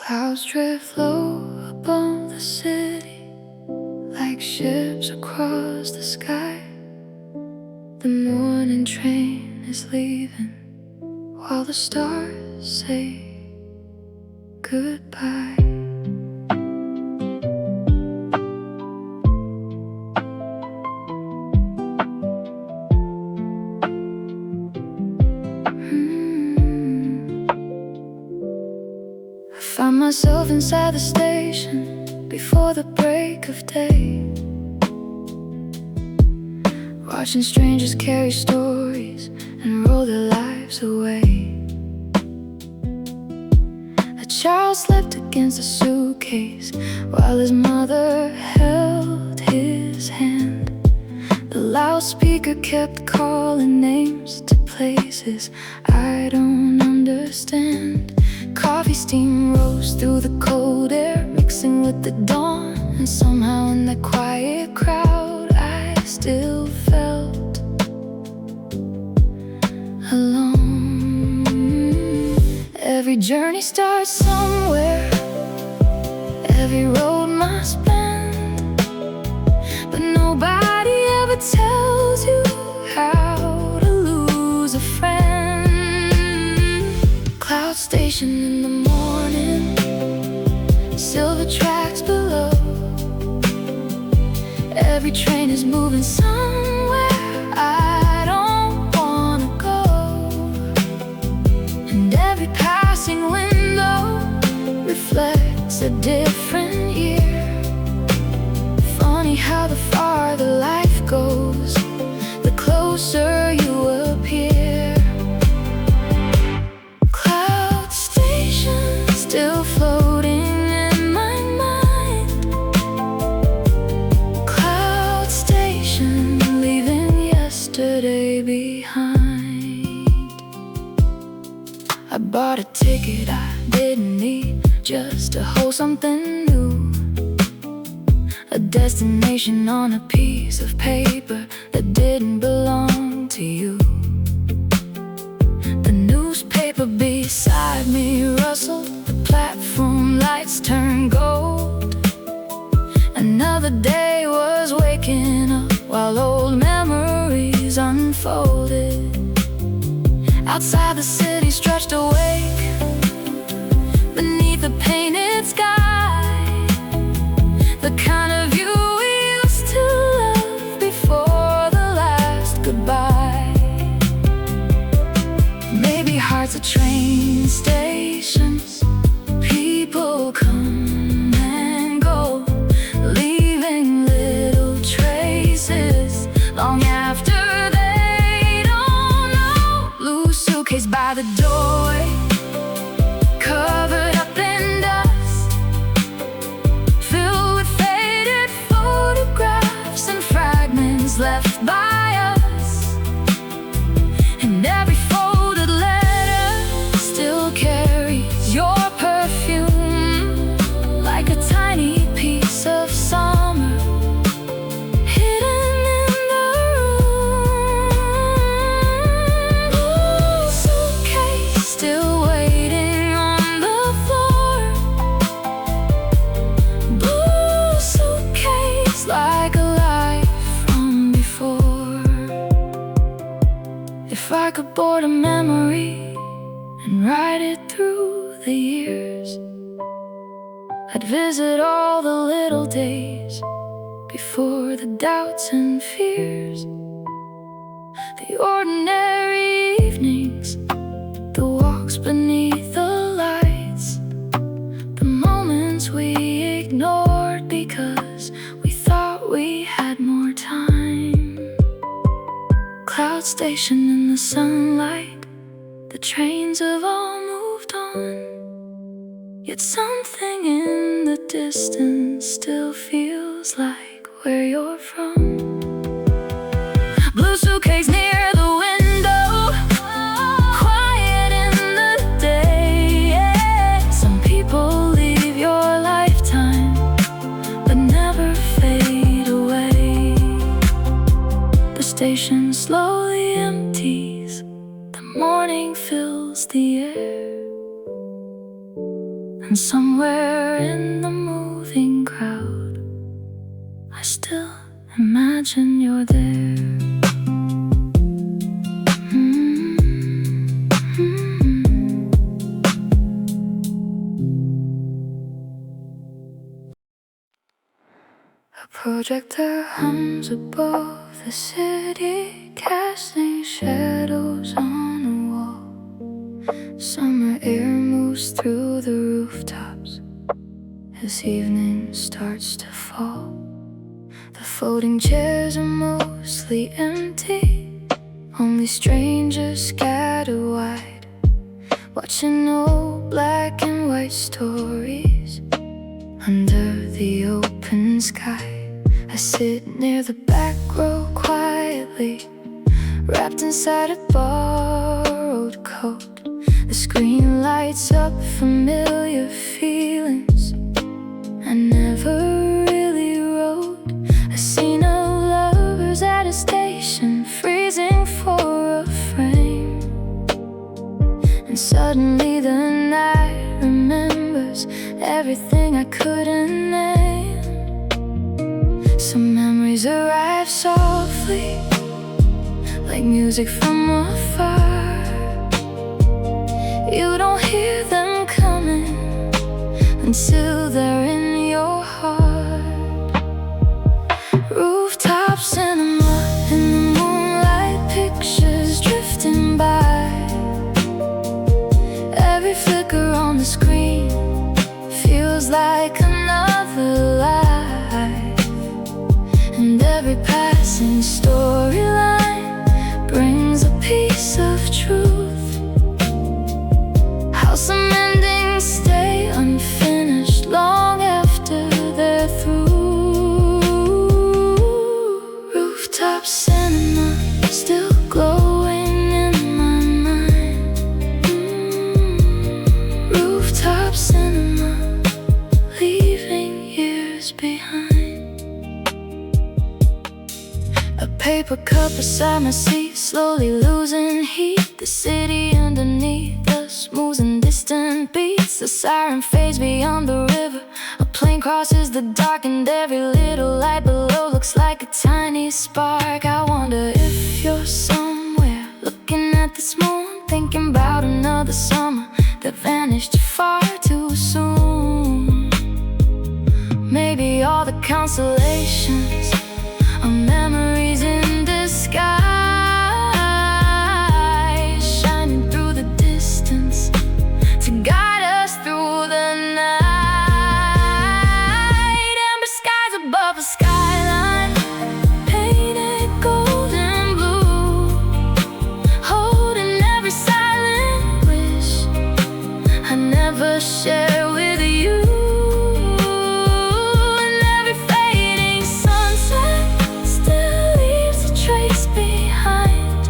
Clouds drift low above the city, like ships across the sky. The morning train is leaving, while the stars say goodbye. I found myself inside the station before the break of day, watching strangers carry stories and roll their lives away. A child slept against a suitcase while his mother held his hand. The loudspeaker kept calling names to places I don't understand. Coffee steam rose through the cold air, mixing with the dawn, and somehow in the quiet crowd I still felt alone. Every journey starts somewhere, every road must bend, but nobody ever tells you how to lose a friend. Cloud station in the morning, silver tracks below. Every train is moving somewhere I don't wanna go, and every passing window reflects a different year. Funny how the farther life goes, the closer you appear. Cloud station still floating in my mind. Cloud station leaving yesterday behind. I bought a ticket I didn't need, just to hold something new. A destination on a piece of paper that didn't belong to you. The newspaper beside me rustled, the platform lights turned gold. Another day was waking up while old memories unfolded. Outside the city stretched awake beneath the painted sky, the kind of view we used to love before the last goodbye. Maybe hearts are train stations, people come and go, leaving little traces long after they don't know. Blue suitcase by the doorway, covered up in dust, filled with faded photographs and fragments left by us. And every folded letter still carries your perfume, like a tiny piece of summer hidden in the room. Blue suitcase still waiting on the floor. Blue suitcase like a life from before. If I could board a memory and ride it through the years, I'd visit all the little days before the doubts and fears. The ordinary evenings, the walks beneath the lights, the moments we ignored because we thought we had more time. Cloud station in the sunlight, the trains have all moved on, yet something in the distance still feels like where you're from. Blue suitcase near the window, quiet in the day, yeah. Some people leave your lifetime but never fade away. The station slowly empties, the morning fills the air. And somewhere in the moving crowd, I still imagine you're there. A projector hums above the city, casting shadows on the wall. Summer air moves through the rooftops as evening starts to fall. The folding chairs are mostly empty, only strangers scattered wide, watching old black and white stories under the open sky. I sit near the back row quietly, wrapped inside a borrowed coat. The screen lights up familiar feelings I never really wrote. A scene of lovers at a station, freezing for a frame. And suddenly the night remembers everything I couldn't name. Some memories arrive softly, like music from afar. You don't hear them coming until they're in your heart. Rooftop cinema in the moonlight, pictures drifting by. Every flicker on the screen feels like another life, and every passing storyline brings a piece of truth. How some endings stay unfinished long after they're through. Rooftop cinema still glowing in my mind. Rooftop cinema, leaving years behind. A paper cup beside my seat, slowly losing heat. The city underneath us moves in distant beats. The siren fades beyond the river, a plane crosses the dark, and every little light below looks like a tiny spark. I wonder if you're somewhere looking at this moon, thinking about another summer that vanished far too soon. Maybe all the constellations are memories in disguise, shining through the distance to guide us through the night. Amber skies above a skyline, painted gold and blue, holding every silent wish I never share with you. And every fading sunset still leaves a trace behind,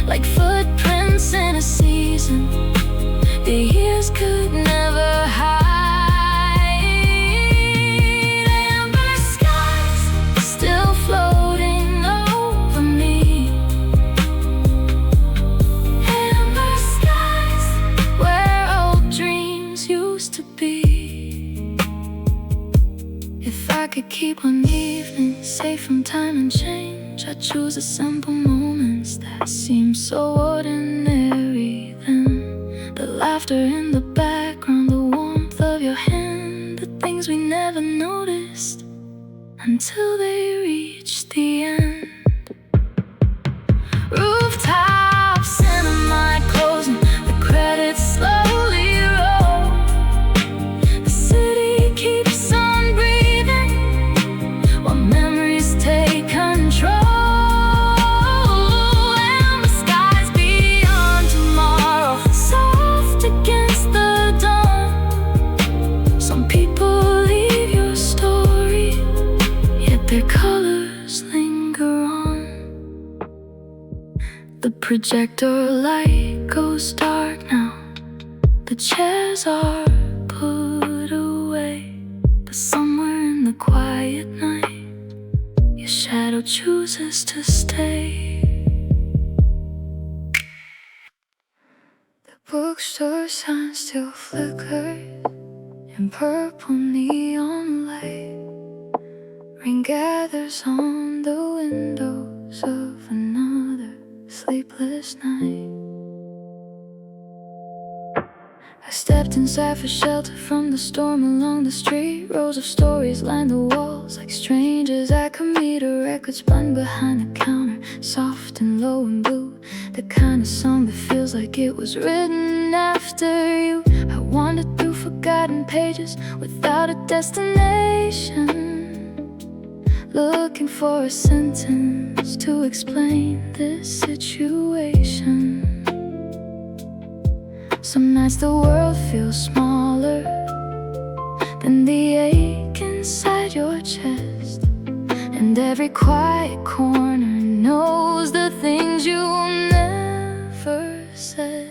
like footprints in a season the years could never hide. Amber skies still floating over me. Amber skies where old dreams used to be. If I could keep one evening safe from time and change, I'd choose the simple moments that seem so ordinary then. The laughter in the background, the warmth of your hand, the things we never noticed until they reached the end. Rooftop cinema closing, the credits slowly roll. The city keeps on breathing while memories take control. And the skies beyond tomorrow, soft against the dawn. Some people leave your story, yet their colors linger on. The projector light goes dark now, the chairs are put away, but somewhere in the quiet night, your shadow chooses to stay. The book bookstore sign still flickers in purple neon light. Rain gathers on the windows of another sleepless night. I stepped inside for shelter from the storm along the street. Rows of stories line the walls like strangers I could meet. A record spun behind the counter, soft and low and blue. The kind of song that feels like it was written after you. I wandered through forgotten pages without a destination, looking for a sentence to explain this situation. Some nights the world feels smaller than the ache inside your chest, and every quiet corner knows the things you never said.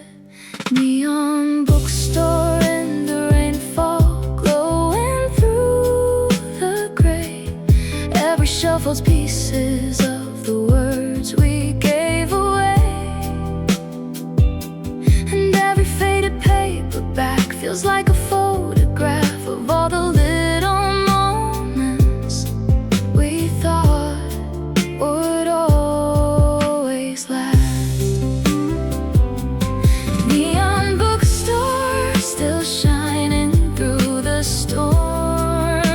Neon bookstore in the rainfall, glowing through the gray. Every shelf holds pieces of the words we gave away, and every faded paperback feels like a photograph of all the little moments we thought would always last. Neon bookstore still shining through the storm.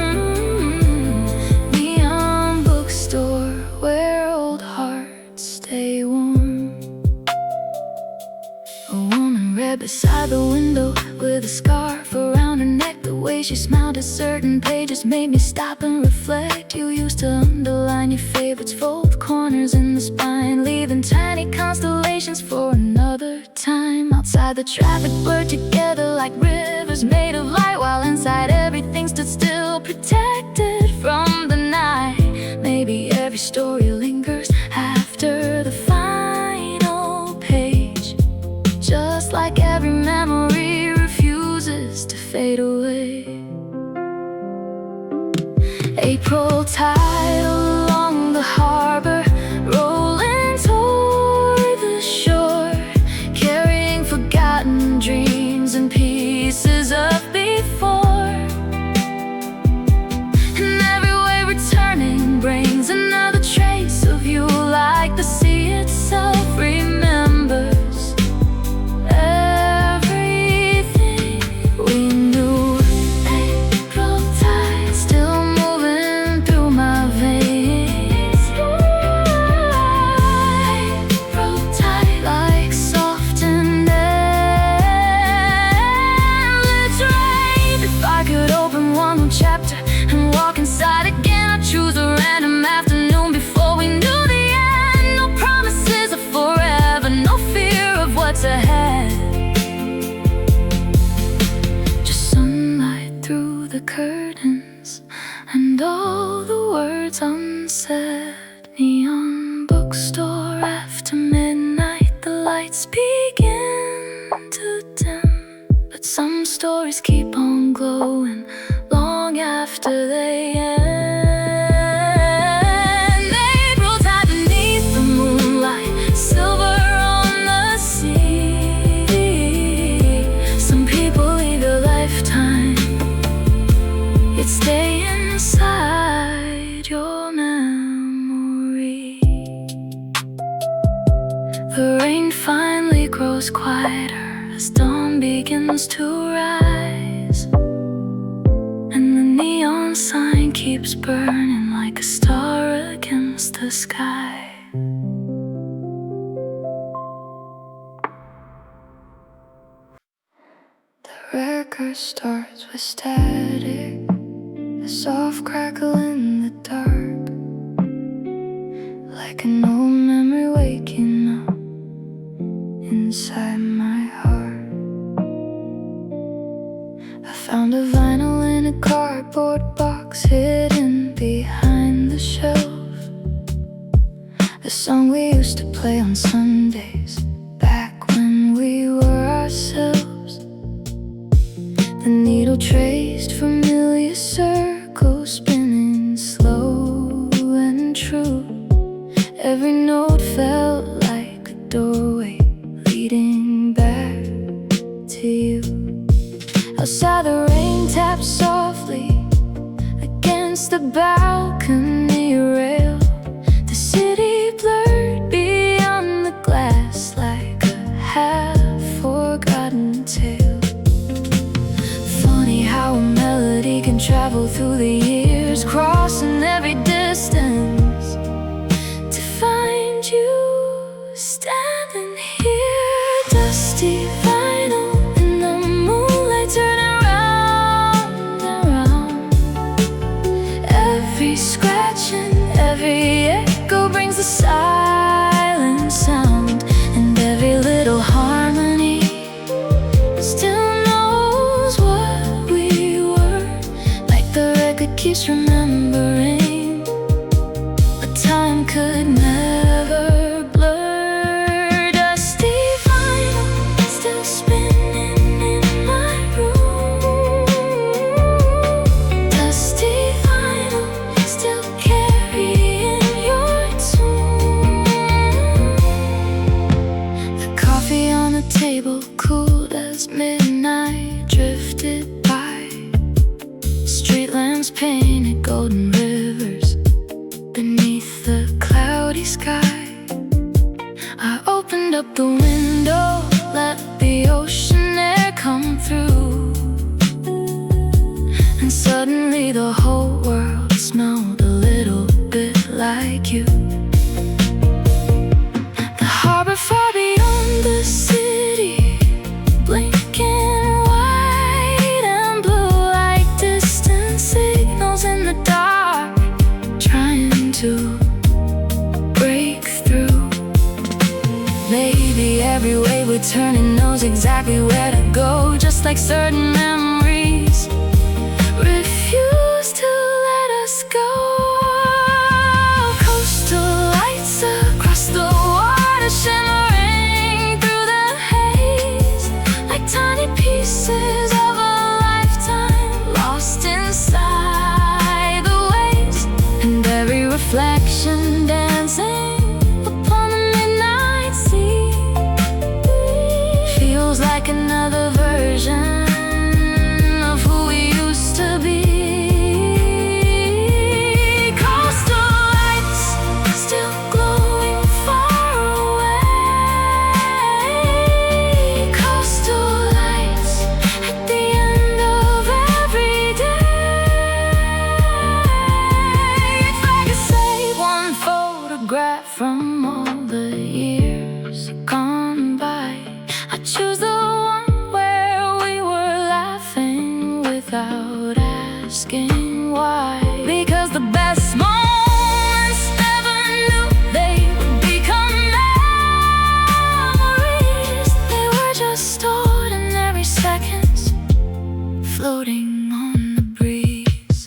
Neon bookstore where old hearts stay warm. A woman read beside the window with a scarf around her neck. The way she smiled at certain pages made me stop and reflect. You used to underline your favorites, fold corners in the spine, leaving tiny constellations for another time. Outside the traffic blurred together like rivers made of light, while inside everything stood still, protected from the night. Maybe every story lingers after the final page, just like every memory refuses to fade away. April tide along the harbor, rolling toward the shore, carrying forgotten dreams and pieces of before. And every wave returning brings another trace of you, like the sea itself remembers everything we knew. April tide still moving through my veins. April tide like soft and endless rain. If I could open one more chapter and walk inside again, I'd choose a random afternoon before we knew the end. No promises of forever, no fear of what's ahead, just sunlight through the curtains and all the words unsaid. Neon bookstore after midnight, the lights begin to dim, but some stories keep on glowing long after they end. April tide beneath the moonlight, silver on the sea. Some people leave a lifetime, yet stay inside your memory. The rain finally grows quieter as dawn begins to rise, and the neon sign keeps burning like a star against the sky. The record starts with static, a soft crackle in the dark, like an old memory waking up inside my heart. I found a vinyl in a cardboard box hidden behind the shelf, a song we used to play on Sundays back when we were ourselves. The needle traced familiar circles, spinning slow and true. Every note felt like a doorway leading back you. Outside the rain taps softly against the balcony rail. The city blurred beyond the glass like a half-forgotten tale. Funny how a melody can travel through the years, crossing every distance to find you standing here. Dusty vinyl in the moonlight, turning round and round. Every scratch and every echo brings the silent sound, and every little harmony still knows what we were. Like the record keeps remembering, but time could never blur. Dusty vinyl still spinning in my room. Dusty vinyl still carrying your tune. The coffee on the table cooled as midnight drifted by. Street lamps painted golden rivers beneath the cloudy sky. I opened up the window, let the ocean air come through, and suddenly the whole world smelled a little bit like you. The harbor far beyond the city, blinking white and blue like distant signals in the dark, trying to break through. Maybe every way we're turning knows exactly where to go, just like certain memories refuse to let us go. Coastal lights across the water, shimmering through the haze, like tiny pieces of a lifetime lost inside the waves. And every reflection dancing upon the midnight sea feels like another version of who we used to be. Coastal lights still glowing far away. Coastal lights at the end of every day. If I could save one photograph from all the years gone by, I'd choose the one where we were laughing without asking why. Because the best moments never knew they would become memories. They were just ordinary seconds floating on the breeze.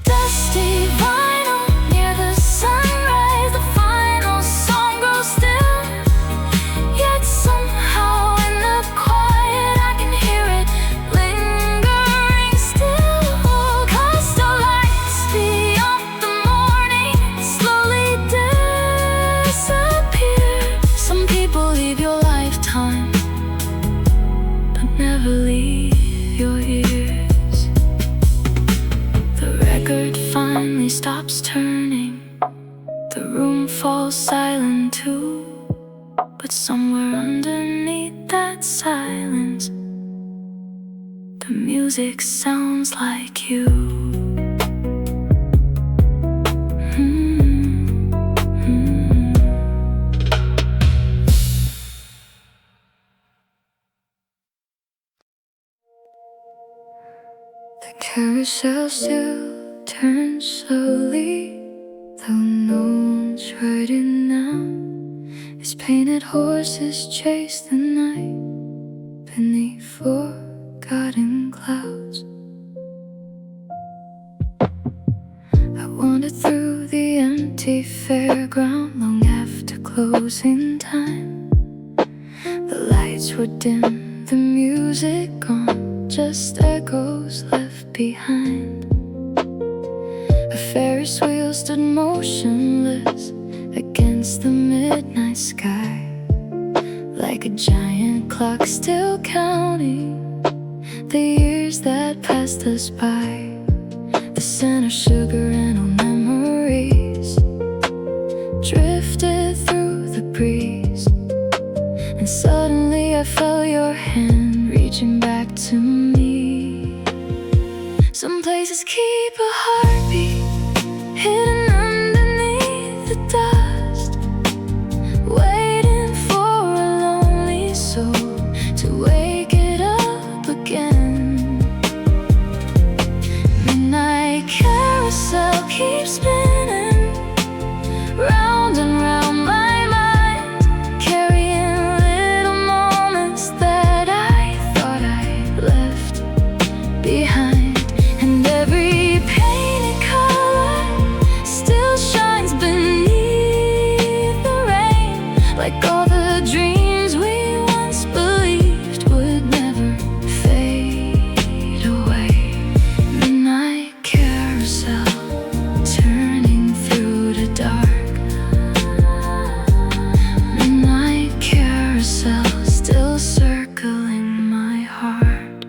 Dusty vinyl near the sunrise, the final song grows still. Yet somehow in the quiet I can hear it lingering still. Coastal lights beyond the morning slowly disappear. Some people leave your lifetime, but never leave your ears. The record finally stops turning, the room falls silent too. But somewhere underneath that silence, the music sounds like you. The carousel still turns slowly, though no one's riding now. Its painted horses chase the night beneath forgotten clouds. I wandered through the empty fairground long after closing time. The lights were dim, the music gone, just echoes left behind. A Ferris wheel stood motionless against the midnight sky, like a giant clock still counting the years that passed us by. The scent of sugar and old memories drifted through the breeze, and suddenly I felt your hand reaching back to me. Some places keep a heartbeat hidden underneath the dust, waiting for a lonely soul to wake it up again. Midnight carousel keeps spinning round and round my mind, carrying little moments that I thought I left behind. And every painted color still shines beneath the rain, like all the dreams we once believed would never fade away. Midnight carousel turning through the dark. Midnight carousel still circling my heart.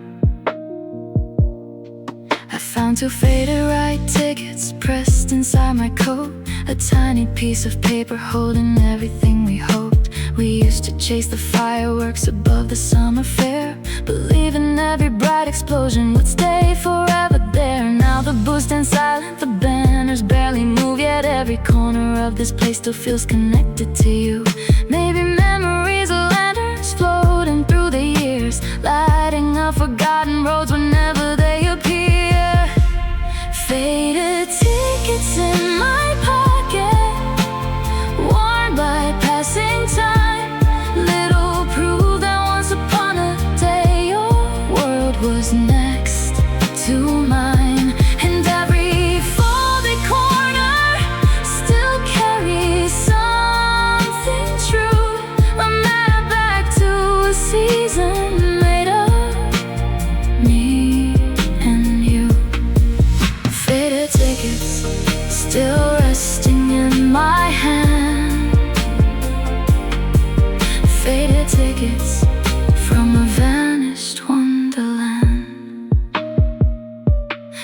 I found two faded ride tickets pressed inside my coat, a tiny piece of paper holding everything we hoped. We used to chase the fireworks above the summer fair, believing every bright explosion would stay forever there. Now the booths stand silent, the banners barely move, yet every corner of this place still feels connected to you. Maybe memories are lanterns floating through the years, lighting up forgotten roads whenever they appear. Faded tickets in my pocket, worn by passing time, little proof that once upon a day your world was next to mine. And every folded corner still carries something true, a map back to a season made of me and you. Faded tickets still resting in my hand, faded tickets from a vanished wonderland.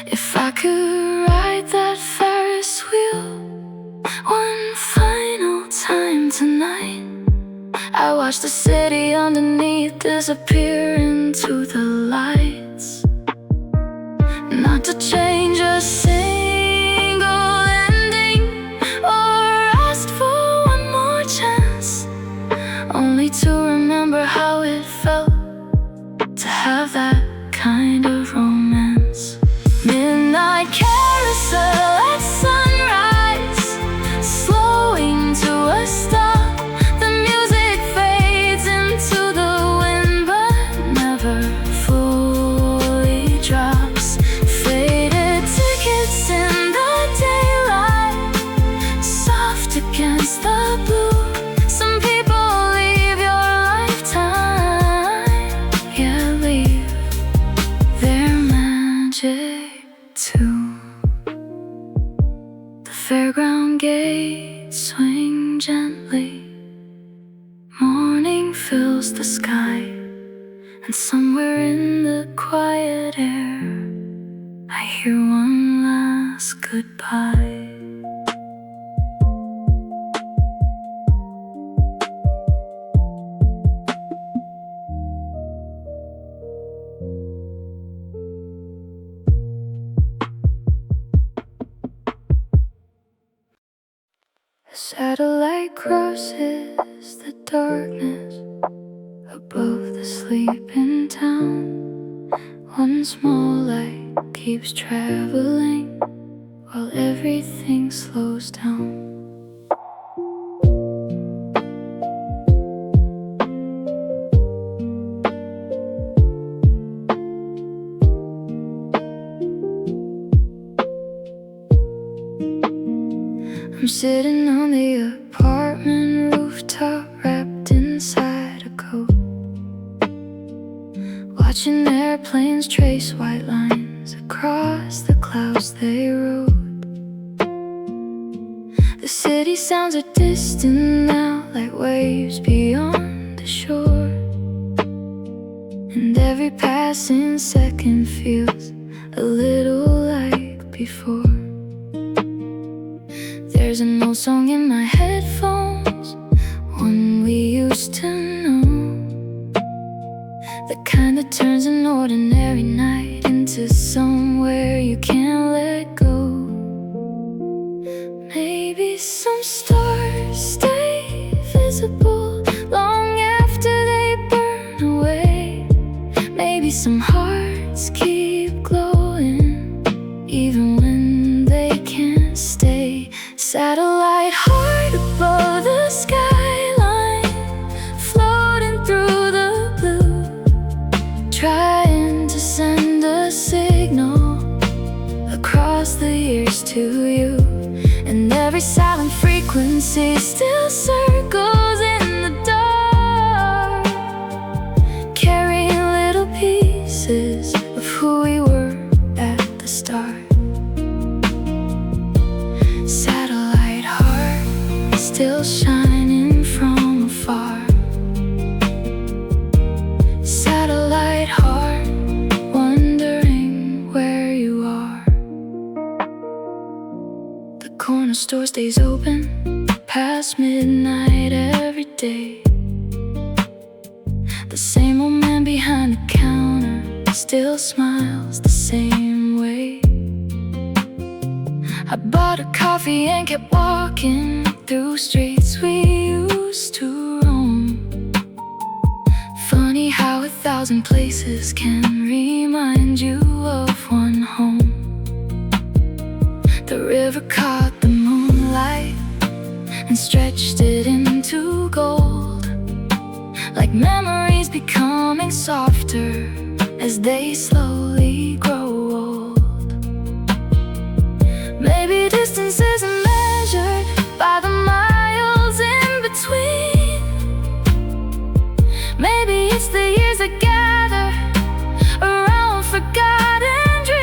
If I could ride that Ferris wheel one final time tonight, I watch the city underneath disappear into the lights. Not to change a single ending or ask for one more chance, only to remember how it felt to have that kind of romance. Midnight carousel at sunrise, slowing to a stop. The music fades into the wind but never fully drops. Faded tickets in the daylight, soft against the blue. Some people leave your lifetime, yeah, leave their magic too. The fairground gates swing gently, morning fills the sky, and somewhere in the quiet air I hear one last goodbye. The satellite crosses the darkness above the sleeping town. One small light keeps traveling while everything slows down. I'm sitting on the apartment rooftop, wrapped inside a coat, watching airplanes trace white lines across the clouds they rode. The city sounds are distant now, like waves beyond the shore. and every passing second feels a little like before. There's an old song in my headphones, one we used to know, the kind that turns an ordinary night into somewhere you can't let go. Maybe some stars stay visible long after they burn away. Maybe some hearts keep glowing even when they can't stay. Satellite heart above the skyline, floating through the blue, trying to send a signal across the years to you. And every silent frequency still circles in the dark, carrying little pieces of who we were at the start. Satellite heart, still shining from afar. Satellite heart, wondering where you are. The corner store stays open past midnight every day. The same old man behind the counter still smiles the same way. I bought a coffee and kept walking through streets we used to roam. Funny how 1,000 places can remind you of one home. The river caught the moonlight and stretched it into gold, like memories becoming softer as they slowly grow old. Maybe distance isn't measured by the miles in between. Maybe it's the years that gather around forgotten dreams.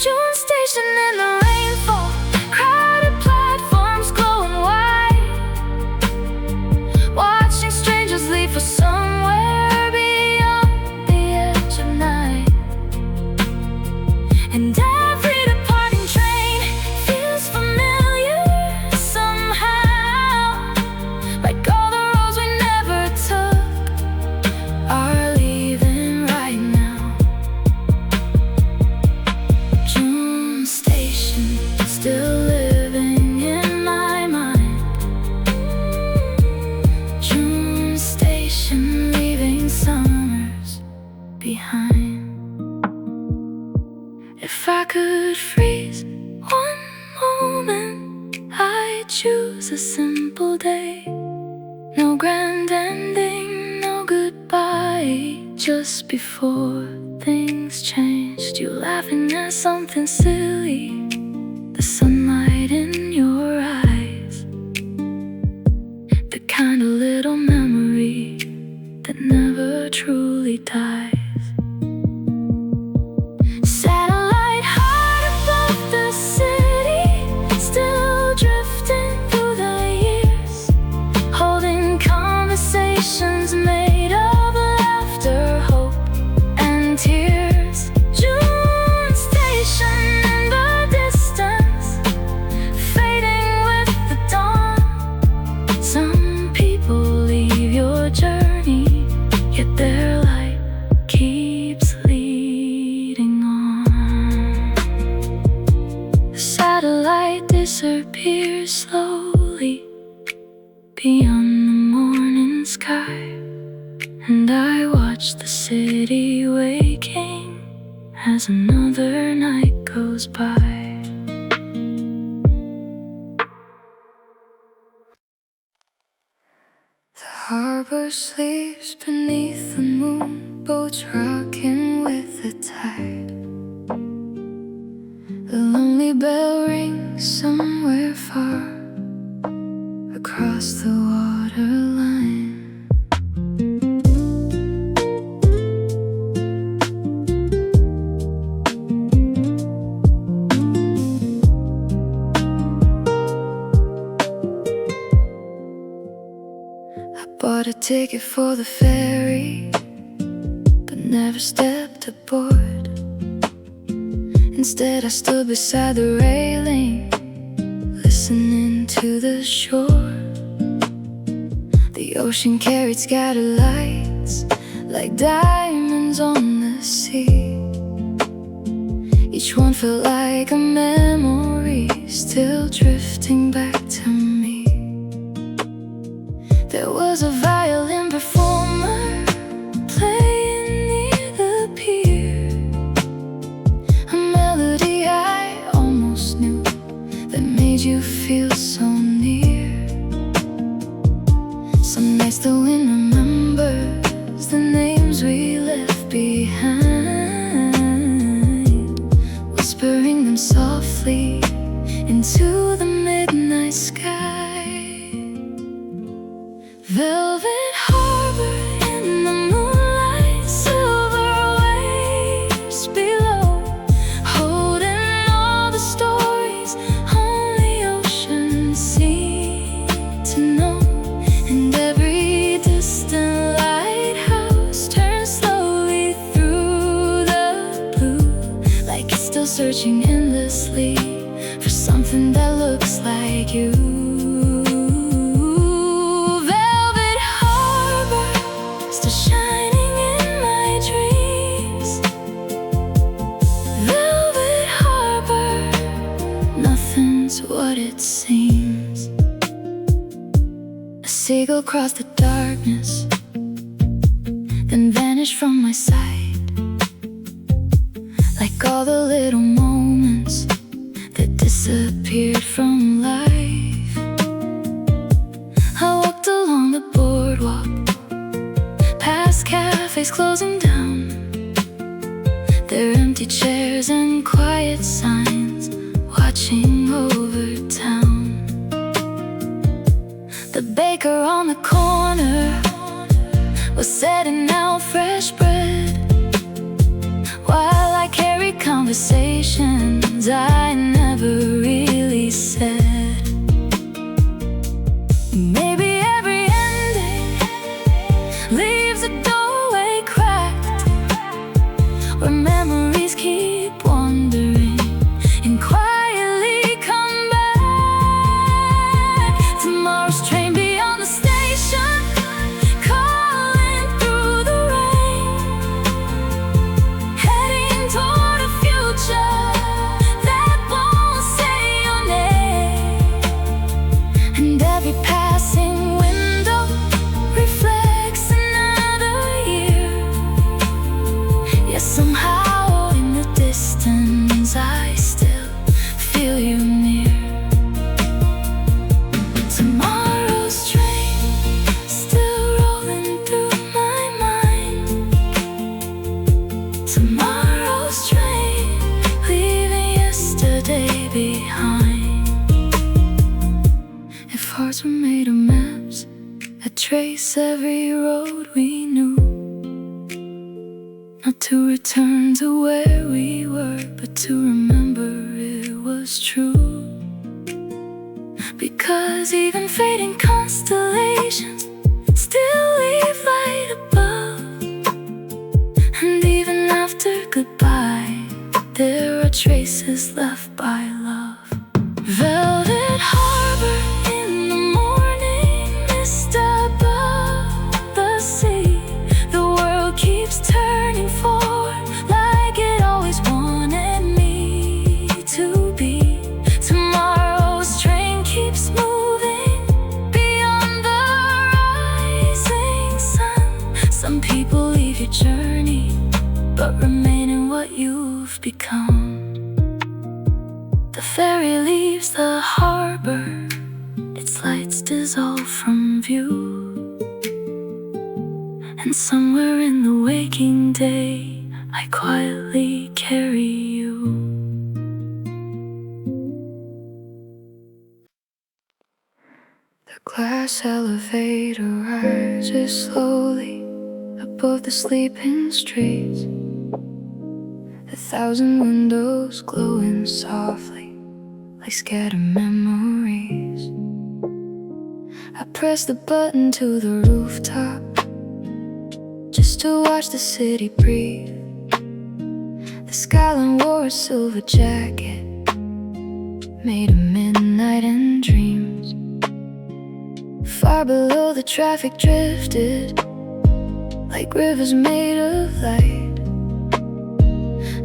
June station in the rainfall, crowded platforms glowing white, watching strangers leave for somewhere beyond the edge of night. And every departing train feels familiar somehow, like all the roads we never took are leaving right now. June station, still living in my mind. June station, leaving summers behind. If I could freeze one moment, I'd choose a simple day. No grand ending, no goodbye, just before things changed. You laughing at something silly, the sunlight in your eyes, the kind of little memory that never truly dies. Satellite heart above the city, still drifting through the years, holding conversations made of laughter, hope, and tears. June station in the distance, fading with the dawn. Some people leave your journey, yet their light keeps leading on. The satellite disappears slowly beyond the morning sky, and I watch the city waking as another night goes by. The harbor sleeps beneath the moon, boats rocking with the tide. The lonely bell rings somewhere far across the waterline. Bought a ticket for the ferry, but never stepped aboard. Instead I stood beside the railing, listening to the shore. The ocean carried scattered lights like diamonds on the sea. Each one felt like a memory, still drifting back to me. There was a violin performer playing near the pier, a melody I almost knew that made you feel so near. Some nights the wind remembers the names we left behind, whispering them softly into the midnight sky. Velvet harbor in the moonlight, silver waves below, holding all the stories only ocean seemed to know. And every distant lighthouse turns slowly through the blue, like it's still searching endlessly for something that looks like you. Velvet harbor, still shining in my dreams. Velvet harbor, nothing's what it seems. A seagull crossed the darkness, then vanished from my sight, like all the little moments that disappeared from life. I walked along the boardwalk, past cafes closing down, their empty chairs and quiet signs watching over town. The baker on the corner was setting out fresh bread, while I carried conversations I never really said. Maybe every ending leaves a doorway cracked, where memories keep wandering and quietly come back. Tomorrow's train beyond the station, calling through the rain, heading toward a future that won't say your name. And every passing window reflects another year. Yet somehow in the distance I still feel you near. Tomorrow's train still rolling through my mind. Tomorrow's train leaving yesterday behind. If hearts were made of maps that trace every road we knew, not to return to where we were, but to remember it was true. Because even fading constellations still leave light above, and even after goodbye there are traces left by love. Velvet harbor in the morning mist above the sea, the world keeps turning forward like it always wanted me to be. Tomorrow's train keeps moving beyond the rising sun. Some people leave your journey but remain in what you've become. The ferry leaves the harbor, its lights dissolve from view, and somewhere in the waking day I quietly carry you. The glass elevator rises slowly above the sleeping streets, the thousand windows glowing softly like scattered memories. I pressed the button to the rooftop just to watch the city breathe. The skyline wore a silver jacket made of midnight and dreams. Far below, the traffic drifted like rivers made of light.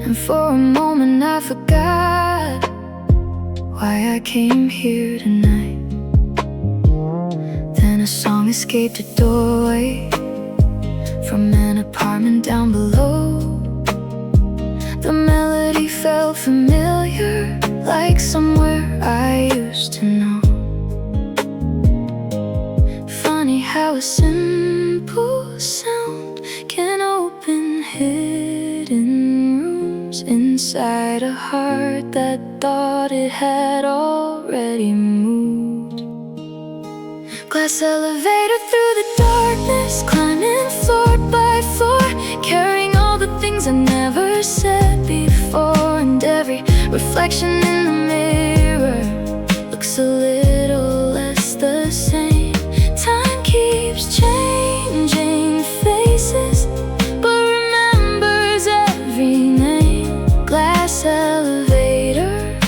And for a moment I forgot why I came here tonight. Then a song escaped a doorway from an apartment down below. The melody felt familiar, like somewhere I used to know. Funny how a simple sound can open hidden rooms inside a heart that thought it had already moved. Glass elevator through the darkness, climbing floor by floor, carrying all the things I never said before. And every reflection in the mirror looks a little less the same. Time keeps changing faces, but remembers every name. Glass elevator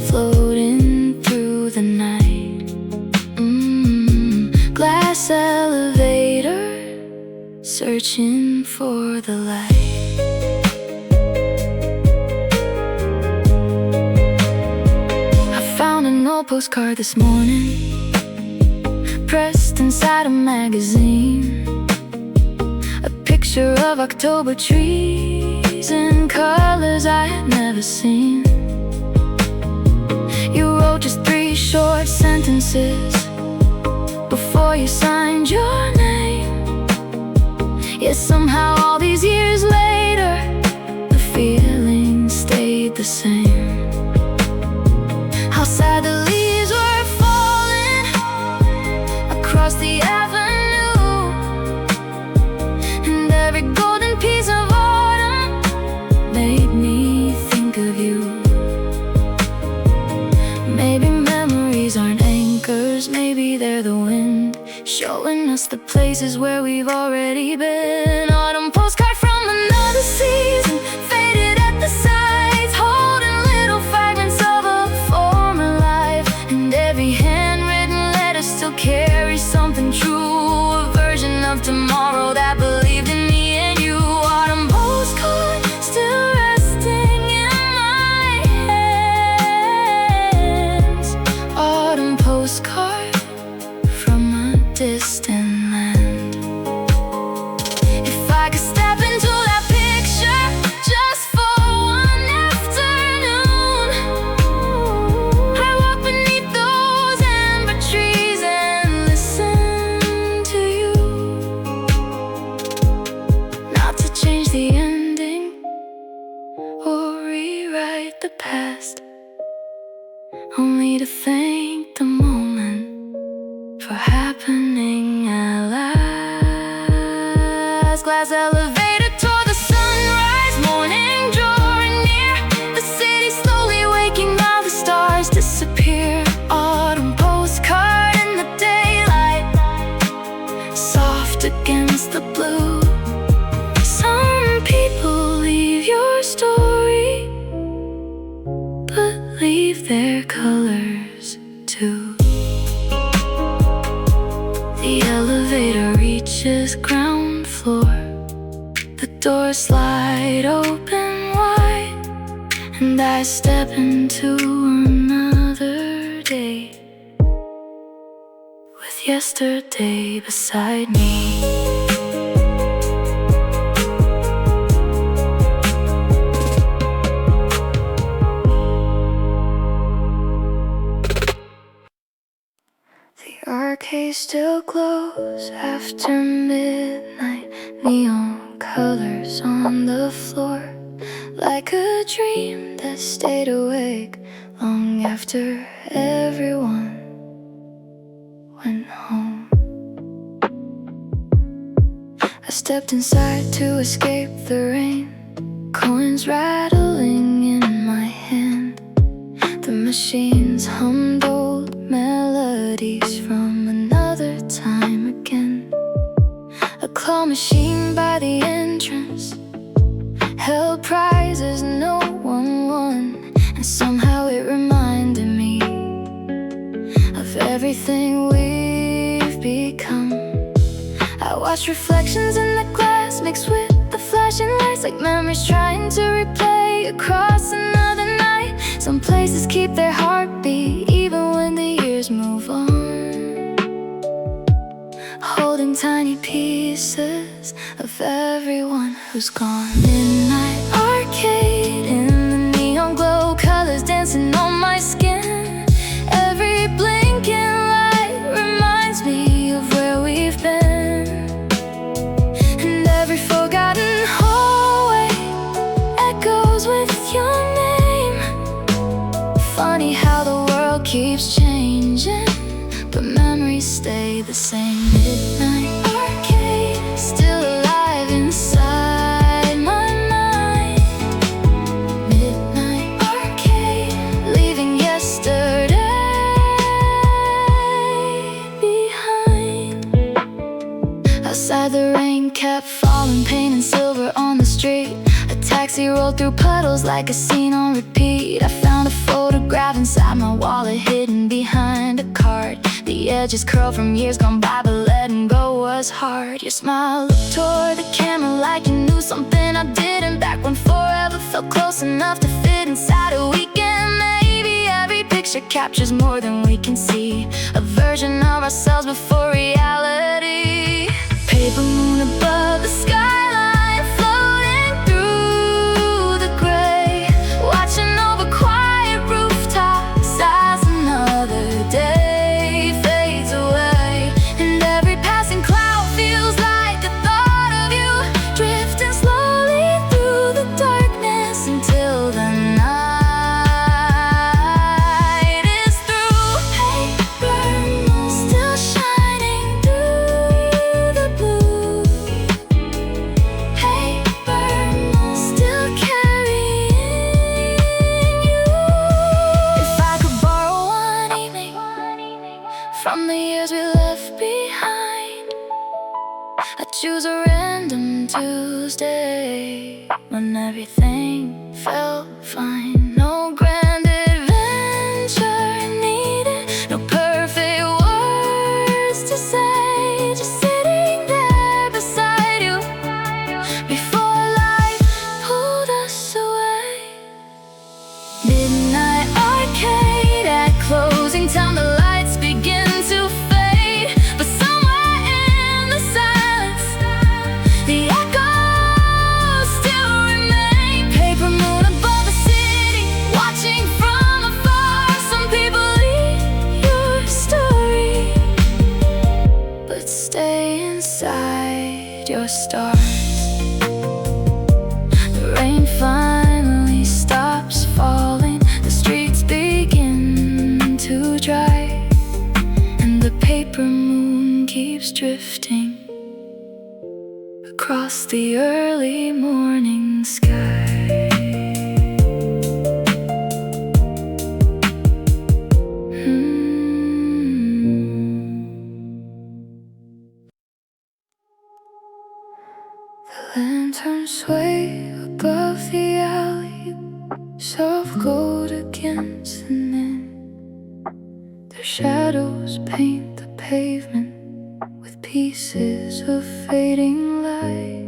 floating through the night. Glass elevator searching for the light. I found an old postcard this morning, pressed inside a magazine. A picture of October trees in colors I had never seen. You wrote just 3 short sentences before you signed your name. Yet somehow all these years later, the feeling stayed the same. How sad the leaves were falling across the avenue, and every golden piece of autumn made me think of you. Maybe memories aren't anchors, maybe they're the wind, showing us the places where we've already been. Autumn postcard from another season, faded at the sides, holding little fragments of a former life. And every handwritten letter still carries something true, a version of tomorrow that believed in me and you. Autumn postcard still resting in my hands. Autumn postcard from a distant land. If I could step into that picture just for one afternoon, I'd walk beneath those amber trees and listen to you. Not to change the ending or rewrite the past, only to thank the moment for happening at last. Glass elevator toward the sunrise, morning drawing near, the city slowly waking while the stars disappear. Autumn postcard in the daylight, soft against the blue. Some people leave your story, but leave their colors too. The elevator reaches ground floor, the doors slide open wide, and I step into another day, with yesterday beside me. The arcade still glows after midnight, neon colors on the floor, like a dream that stayed awake long after everyone went home. I stepped inside to escape the rain, coins rattling in my hand. The machines hummed old melodies from another machine by the entrance held prizes no one won, and somehow it reminded me of everything we've become. I watched reflections in the glass mixed with the flashing lights, like memories trying to replay across another night. Some places keep their heartbeat even when the years move on, holding tiny pieces of everyone who's gone. Midnight arcade in the neon glow, colors dancing on my skin. Every blinking light reminds me of where we've been, and every forgotten hallway echoes with your name. Funny how the world keeps changing, but memories stay the same. Midnight arcade, still alive inside my mind. Midnight arcade, leaving yesterday behind. Outside the rain kept falling, painting silver on the street. A taxi rolled through puddles like a scene on repeat. I found a photograph inside my wallet, hidden behind a card. The edges curled from years gone by, but letting go was hard. Your smile looked toward the camera like you knew something I didn't. Back when forever felt close enough to fit inside a weekend. Maybe every picture captures more than we can see, a version of ourselves before reality. Paper moon above the skyline, floating through the gray, watching over quiet rooftops as another day fades away. And every passing cloud feels like the thought of you, drifting slowly through the darkness until the night is through. Paper moon still shining through the blue. Paper moon still carrying you. If I could borrow one evening from the years we left behind, I'd choose a random Tuesday when everything felt fine. No grand adventure needed, no perfect words to say, just sitting there beside you before life pulled us away. Midnight arcade at closing time, the lights begin to fade, but somewhere in the silence, the echoes still remain. Paper moon above the city, watching from afar. Some people leave your story, but stay inside your stars. The rain finally stops falling, the streets begin to dry, and the paper moon keeps drifting across the early morning sky. The lanterns sway above the alley, soft gold against the night. Their shadows paint the pavement with pieces of fading light.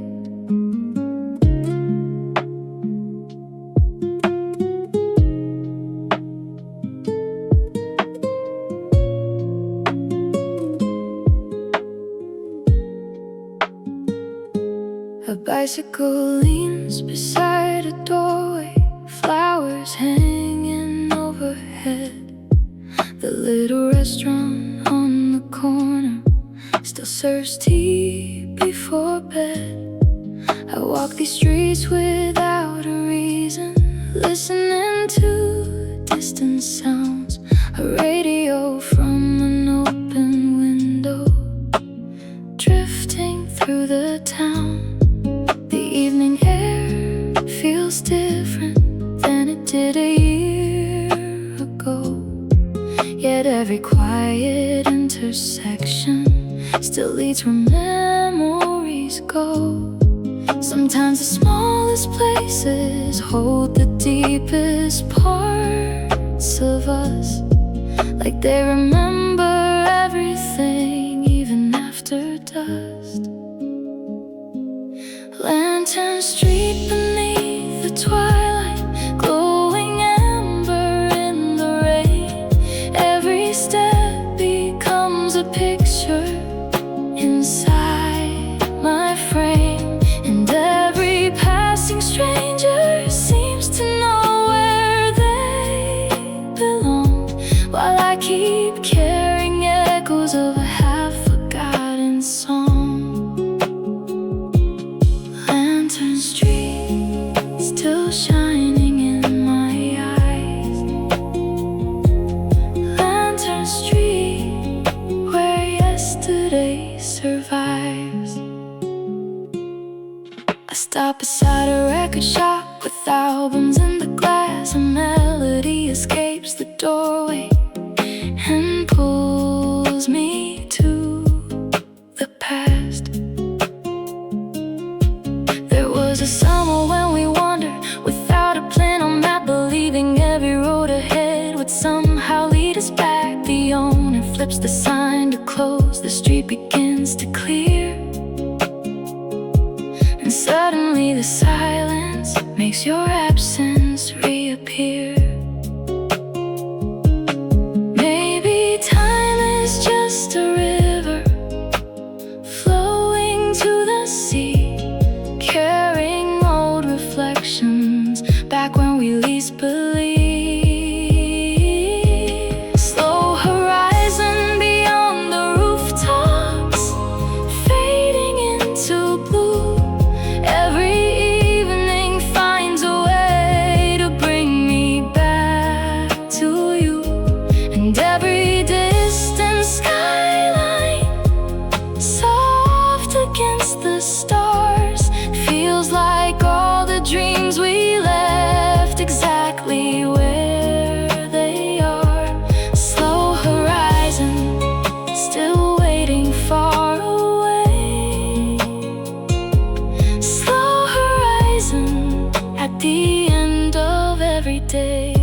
A bicycle leans beside a doorway, flowers hanging overhead. The little restaurant on the corner still serves tea before bed. I walk these streets without a reason, listening to distant sounds. A radio from an open window, drifting through the town. The evening air feels different than it did a year ago. Yet every quiet intersection still leads where memories always go. Sometimes the smallest places hold the deepest parts of us, like they remember everything even after dusk. Lantern Street beneath the twilight, glowing amber in the rain. Every step becomes a picture inside my frame, and every passing stranger seems to know where they belong, while I keep carrying echoes of a half-forgotten song. Lantern Street, still shining in my eyes. Lantern Street, where yesterday survives. I stop beside a record shop with albums in the glass. A melody escapes the doorway and pulls me to the past. There was a summer when we wandered without a plan or map, believing every road ahead would somehow lead us back. The owner flips the sign to close, the street begins to clear, and suddenly the silence makes your absence reappear. Maybe time is just a river flowing to the sea, carrying old reflections back when we least believed. Slow horizon beyond the rooftops, fading into blue. Every evening finds a way to bring me back to you, and every distant skyline, soft against the stars, feels like all the dreams we left exactly where they are. Slow horizon, still waiting far away. Slow horizon, at the end of every day.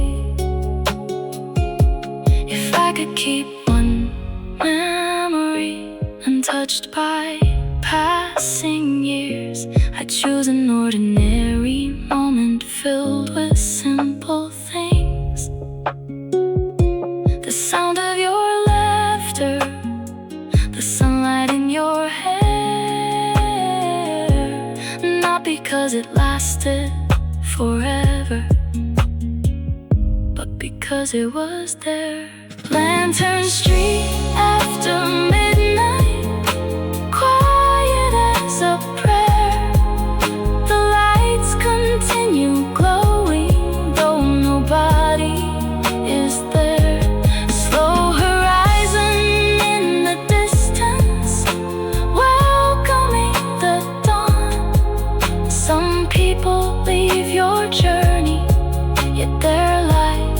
If I could keep one memory untouched by passing years, I'd choose an ordinary moment filled with simple things. The sound of your laughter, the sunlight in your hair, not because it lasted forever, but because it was there. Lantern Street after midnight, quiet as a prayer. The lights continue glowing, though nobody is there. A slow horizon in the distance, welcoming the dawn. Some people leave your journey, yet their light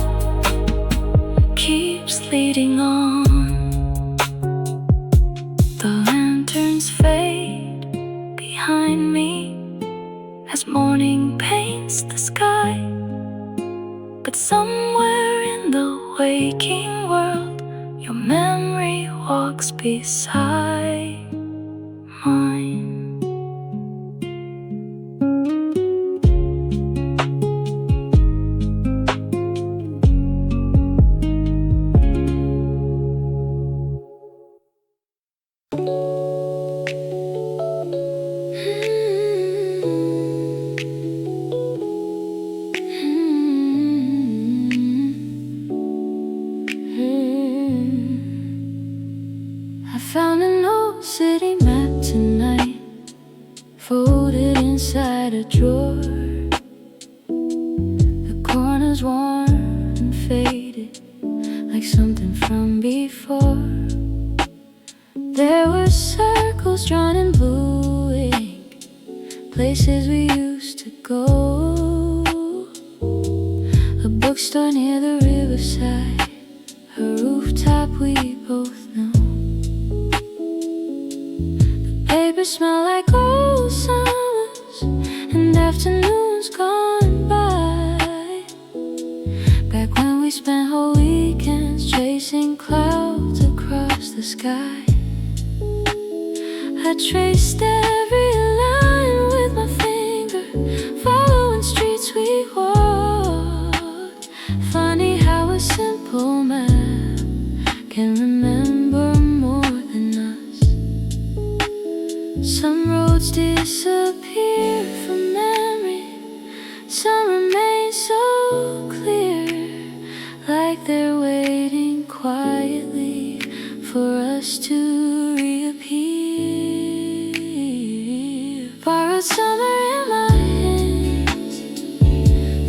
keeps leading on. The lanterns fade behind me as morning paints the sky, but somewhere in the waking world, your memory walks beside mine. I found an old city map tonight, folded inside a drawer. The corner's worn and faded, like something from before. There were circles drawn in blue ink, places we used to go. A bookstore near the riverside, a rooftop we both know. The papers smell like old spent whole weekends chasing clouds across the sky. I traced every line with my finger, following streets we walked. Funny how a simple map can remember more than us. Some roads disappear from memory, some remain so clear, like they're waiting quietly for us to reappear. Borrowed summer in my hands,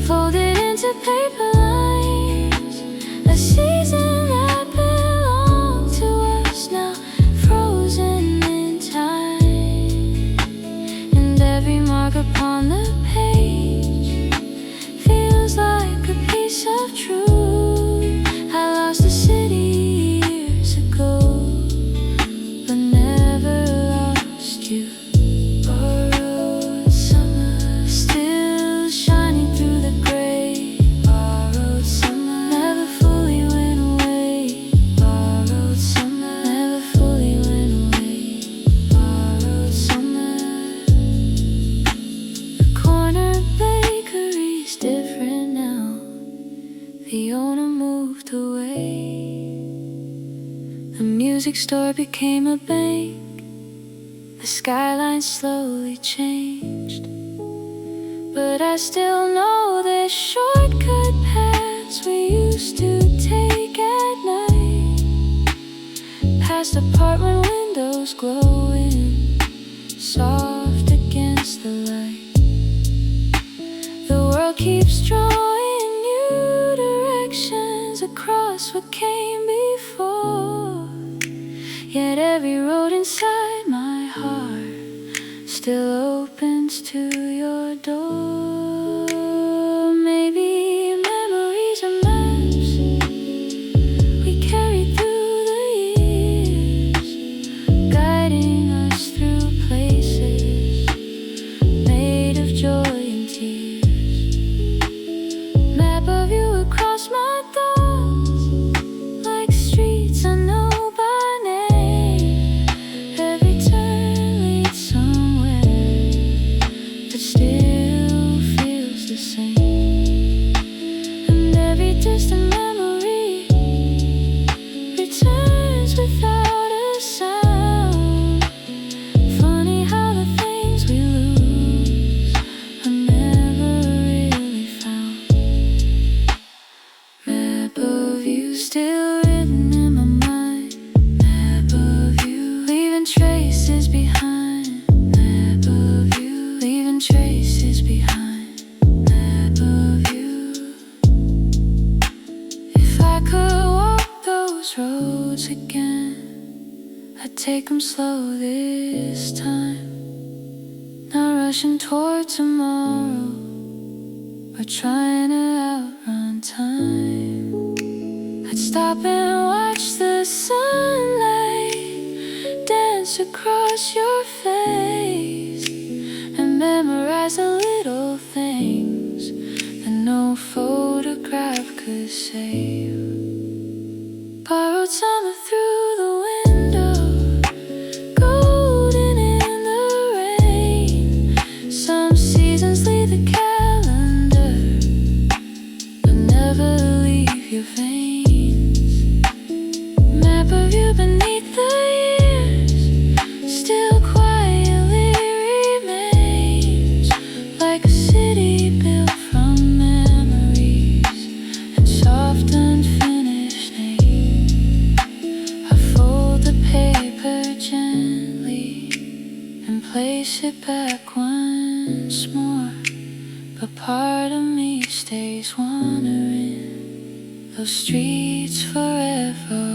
folded into paper lines, a season that belonged to us, now frozen in time. And every mark upon the page feels like a piece of truth. I lost a city years ago, but never lost you. Borrowed summer, still shining through the gray. Borrowed summer, never fully went away. Borrowed summer, never fully went away. Borrowed summer. The corner bakery's different now, the owner moved away. The music store became a bank, the skyline slowly changed. But I still know the shortcut paths we used to take at night, past apartment windows glowing soft against the light. The world keeps drawing new directions across what came before, yet every road inside my heart still opens to your door. Maybe memories are maps we carried through the years, guiding us through places made of joy and tears. Map of you across my thoughts, like streets I know by name. Every turn leads somewhere that still feels the same. And every distant memory returns without a sound. Funny how the things we lose are never really found. Map of you still written in my mind. Map of you leaving traces behind. Map of you leaving traces behind. Map of you. If I could walk those roads again, I'd take them slow this time, not rushing toward tomorrow or trying to outrun time. I'd stop and watch the sunlight dance across your face, and memorize the little things that no photograph could save. Borrowed summer through the window, golden in the rain. Some seasons leave the calendar, but never leave your veins. Map of you beneath the years still quietly remains, like a city built from memories and soft unfinished names. I fold the paper gently and place it back once more, but part of me stays wandering those streets forever.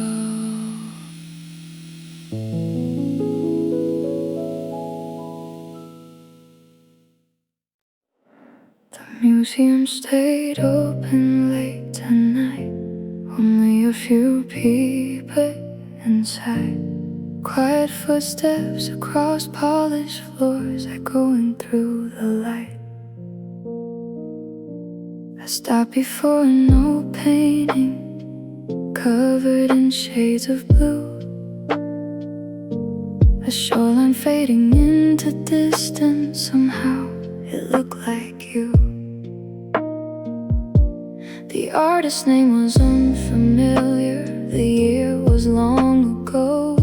The museum stayed open late tonight, only a few people inside. Quiet footsteps across polished floors, echoing through the light. As Stop before an old painting covered in shades of blue, a shoreline fading into distance. Somehow it looked like you. The artist's name was unfamiliar, the year was long ago.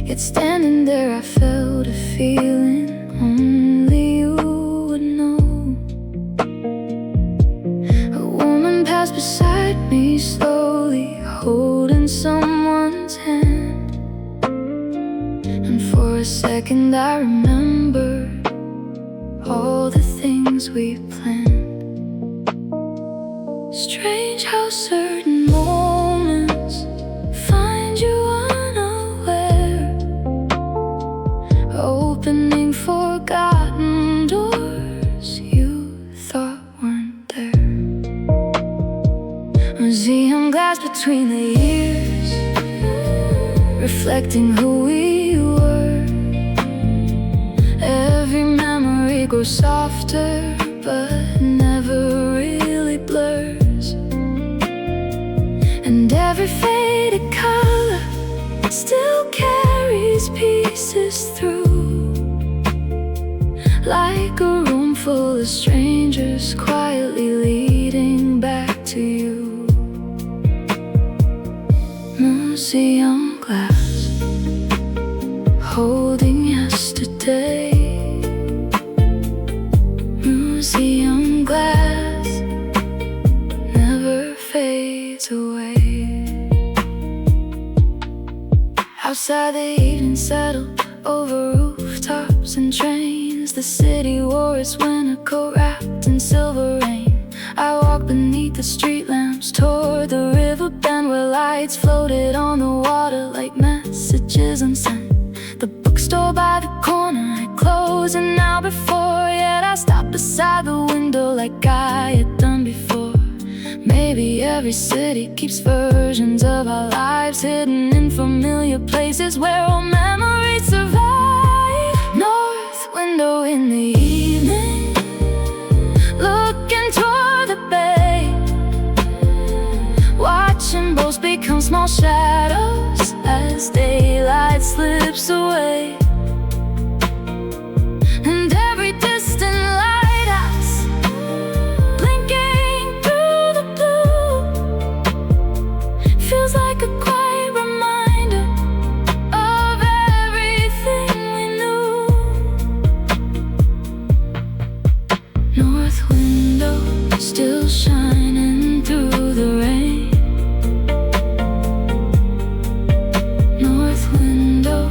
Yet standing there I felt a feeling only you would know. A woman passed beside me slowly, holding someone's hand. And for a second I remembered all the things we planned. Strange how certain moments find you unaware, opening forgotten doors you thought weren't there. Museum glass between the years, reflecting who we were. Every memory grows softer, but never really blurs. And every faded color still carries pieces through, like a room full of strangers quietly leading back to you. Museum glass, holding yesterday. Museum glass never fades away. Outside the evening settled over rooftops and trains. The city wore its winter coat wrapped in silver rain. I walked beneath the street lamps toward the river bend, where lights floated on the water like messages unsent. The bookstore by the corner had closed, and now before yet I stopped beside the window like I had done before. Maybe every city keeps versions of our lives hidden in familiar places where old memories survive. North window in the evening, looking toward the bay, watching boats become small shadows as daylight slips away. And every distant lighthouse blinking through the blue feels like a quiet reminder of everything we knew. North window still shining through the rain. North window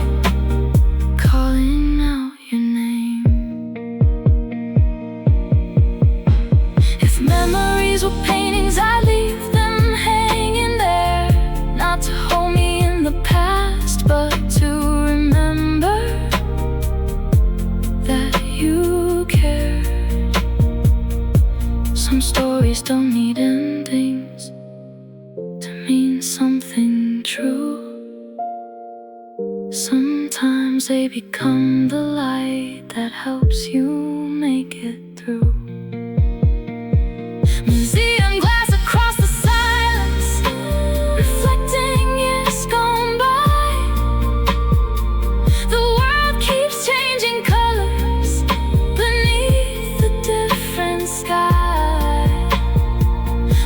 calling out your name. If memories were paintings, I'd leave them hanging there, not to hold me in the past, but to remember that you cared. Some stories don't need endings to mean something true. Sometimes they become the light that helps you make it through. Museum glass across the silence, reflecting years gone by. The world keeps changing colors beneath a different sky.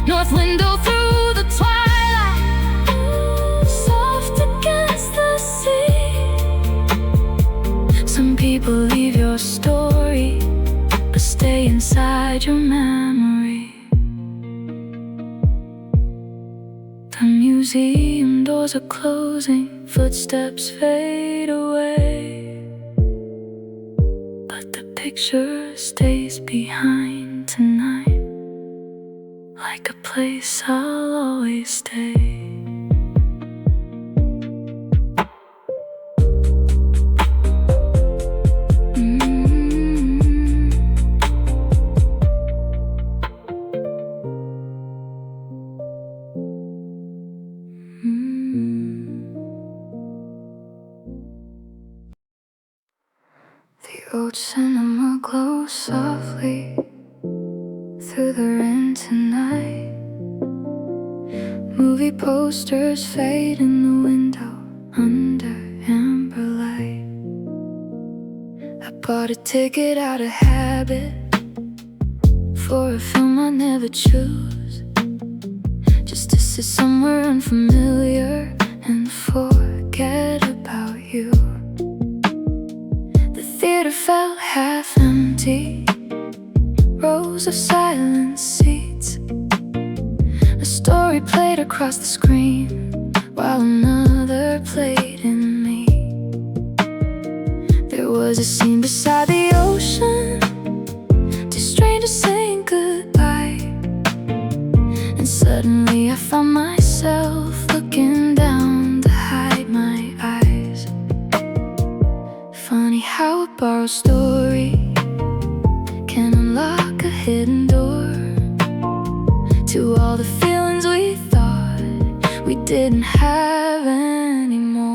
North window through the twilight, soft against the sea. Some people leave your story, but stay inside your memory. The museum doors are closing, footsteps fade away, but the picture stays behind tonight, like a place I'll always stay. The old cinema glows softly through the rain tonight. Movie posters fade in the window under amber light. I bought a ticket out of habit for a film I never choose, just to sit somewhere unfamiliar and forget about you. The theater felt half empty, rows of silent seats. A story played across the screen while another played in me. There was a scene beside the ocean, two strangers saying goodbye, and suddenly I found myself looking down to hide my eyes. Funny how a borrowed story can unlock a hidden door to all the feelings we thought we didn't have anymore.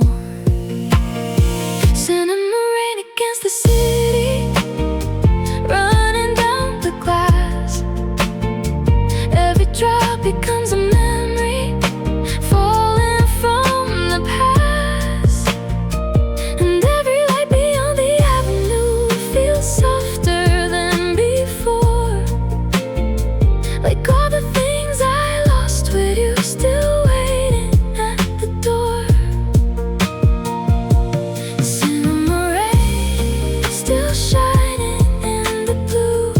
Cinema rain against the city, running down the glass. Every drop becomes a memory, falling from the past. And every light beyond the avenue feels softer than before, like all the things I lost with you still waiting at the door. Cinema rain still shining in the blue.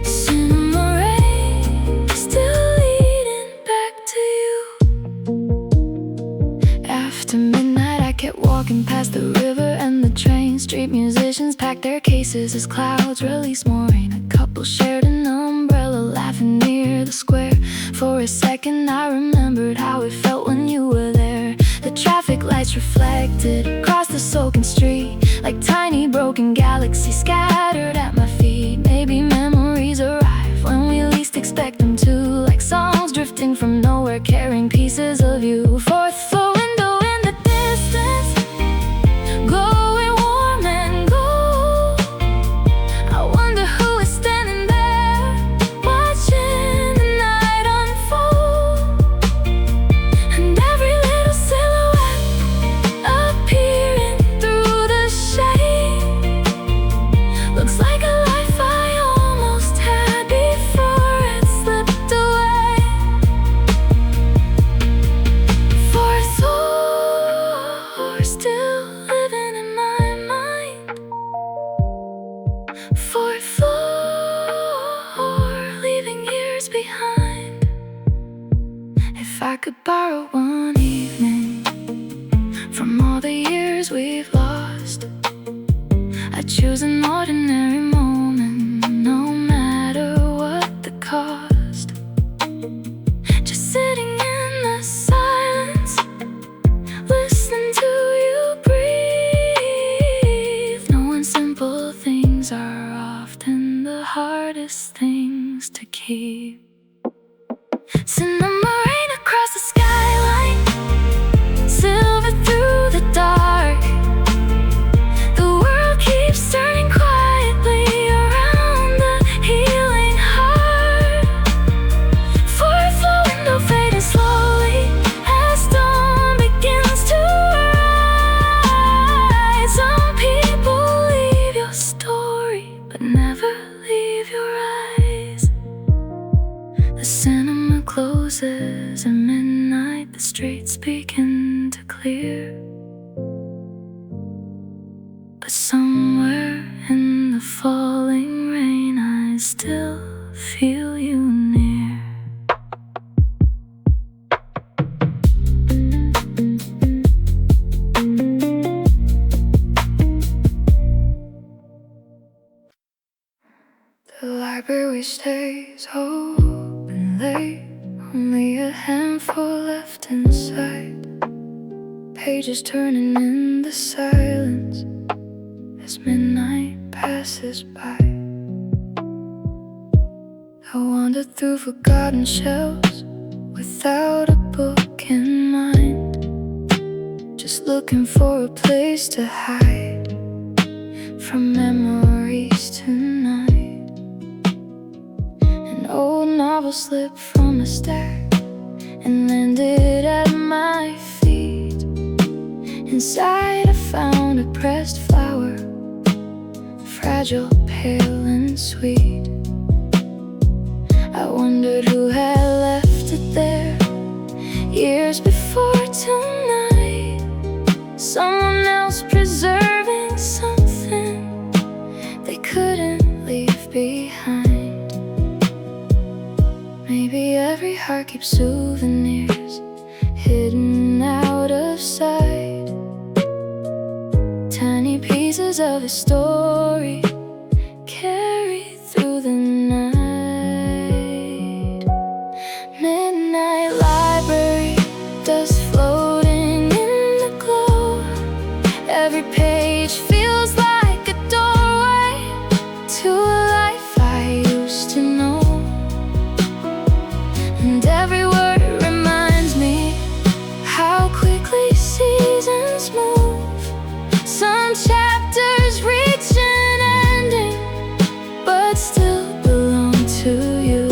Cinema rain still leading back to you. After midnight I kept walking past the river and the train. Street musicians packed their cases as clouds released more rain. A couple shared an umbrella, laughing near the square. For a second I remembered how it felt when you were there. The traffic lights reflected across the soaking street, like tiny broken galaxies scattered at my feet. Maybe memories arrive when we least expect them to, like songs drifting from nowhere, carrying pieces of you. Fourth floor window in the distance, glowing warm and gold. I wonder who is standing there, watching the night unfold. And every little silhouette appearing through the shade looks like a life I almost had before it slipped away. Fourth floor, still living in my mind. Fourth floor, leaving years behind. If I could borrow one evening from all the years we've lost, I'd choose an ordinary moment, no matter what the cost. Just sitting in the silence, listening to you breathe, knowing simple things are often the hardest things to keep. Cinema rain across the skyline, silver through the dark. The world keeps turning quietly around the healing heart. Fourth floor window fading slowly as dawn begins to rise. Some people leave your story, but never leave your eyes. The cinema closes at midnight, the streets begin to clear, but somewhere in the falling rain I still feel you near. The library stays open late, only a handful left inside. Pages turning in the silence as midnight passes by. I wander through forgotten shelves without a book in mind, just looking for a place to hide from memories tonight. slipped from a stair and landed at my feet. Inside I found a pressed flower, fragile, pale and sweet. I wondered who had left it there years before tonight. Someone else preserving something they couldn't leave behind. Maybe every heart keeps souvenirs hidden out of sight, tiny pieces of a story carried through the night. Midnight library, dust floating in the glow. Every page feels like a doorway to a life I used to know. And every word reminds me how quickly seasons move. Some chapters reach an ending, but still belong to you.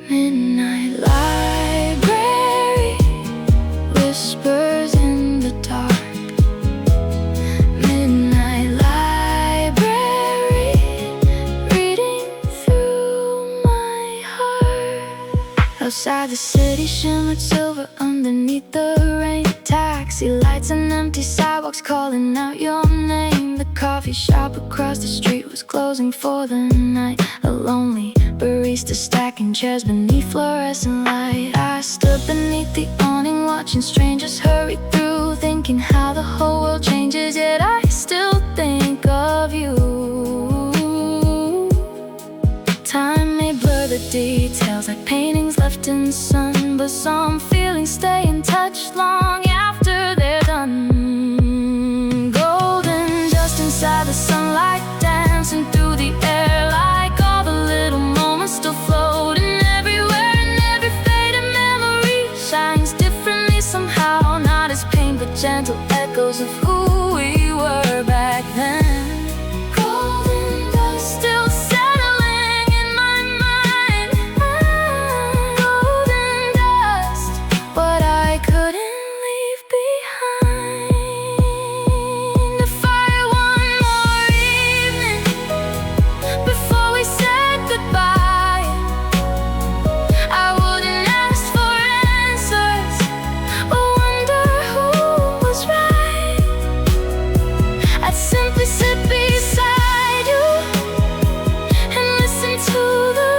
Midnight library, whispers in the dark. Midnight library, reading through my heart. Outside the city shimmered silver underneath the rain. Taxi lights and empty sidewalks calling out your name. The coffee shop across the street was closing for the night. A lonely barista stacking chairs beneath fluorescent light. I stood beneath the awning watching strangers hurry through, thinking how the whole world changes, yet I still think of you. Time may blur the details like paintings left in sun, but some feelings stay in touch long after they're done. Golden dust inside the sunlight, dancing through the air like all the little moments still floating everywhere. And every faded memory shines differently somehow, not as pain but gentle echoes of who we were back then. Golden dust still settling in my mind. Golden dust, what I couldn't leave behind. If I had one more evening before we said goodbye, I wouldn't ask for answers or wonder who was right. I'd simply sit beside you and listen to the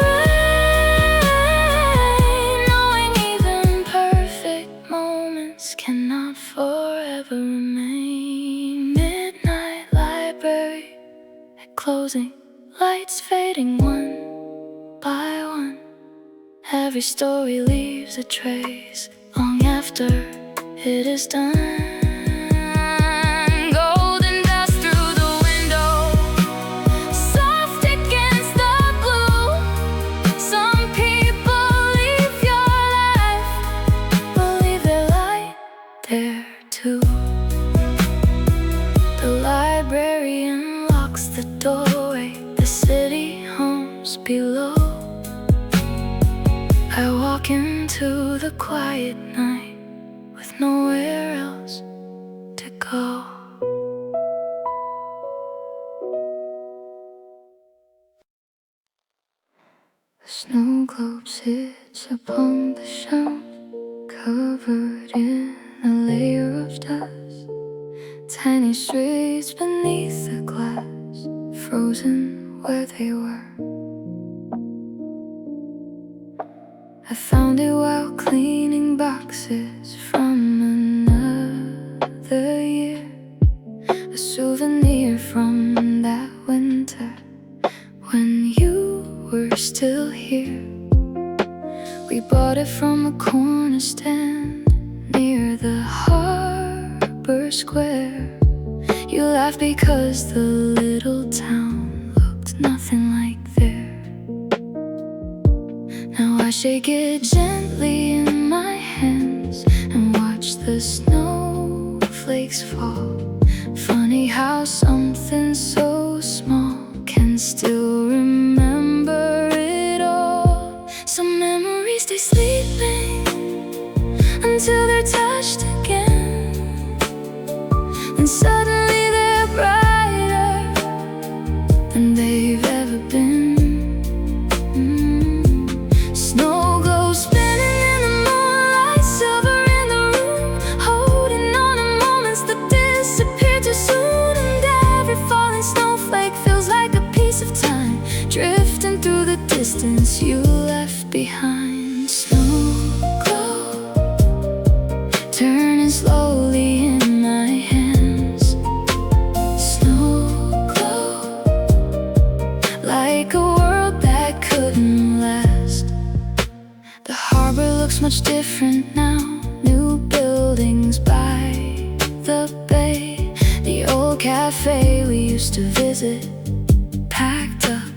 rain, knowing even perfect moments cannot forever remain. Midnight library, at closing, lights fading one by one. Every story leaves a trace long after it is done. Golden dust through the window, soft against the blue. Some people leave your life, but leave their light there too. The librarian locks the doorway, the city homes below. I walk into the quiet night with nowhere else to go. The snow globes hitch upon the shelf, covered in a layer of dust. Tiny streets beneath the glass, frozen where they were. I found it while cleaning boxes from another year, a souvenir from that winter when you were still here. We bought it from a corner stand near the harbor square. You laughed because the little town looked nothing like there. Now I shake it gently in my hands and watch the snowflakes fall. Funny how something so small can still remember and suddenly they're brighter than they've ever been. Snow globes spinning in the moonlight, silver in the room, holding on to moments that disappear too soon. And every falling snowflake feels like a piece of time drifting through the distance you left behind. Snow globe turning slowly in my hands. Snow globe, like a world that couldn't last. The harbor looks much different now, new buildings by the bay. The old cafe we used to visit, packed up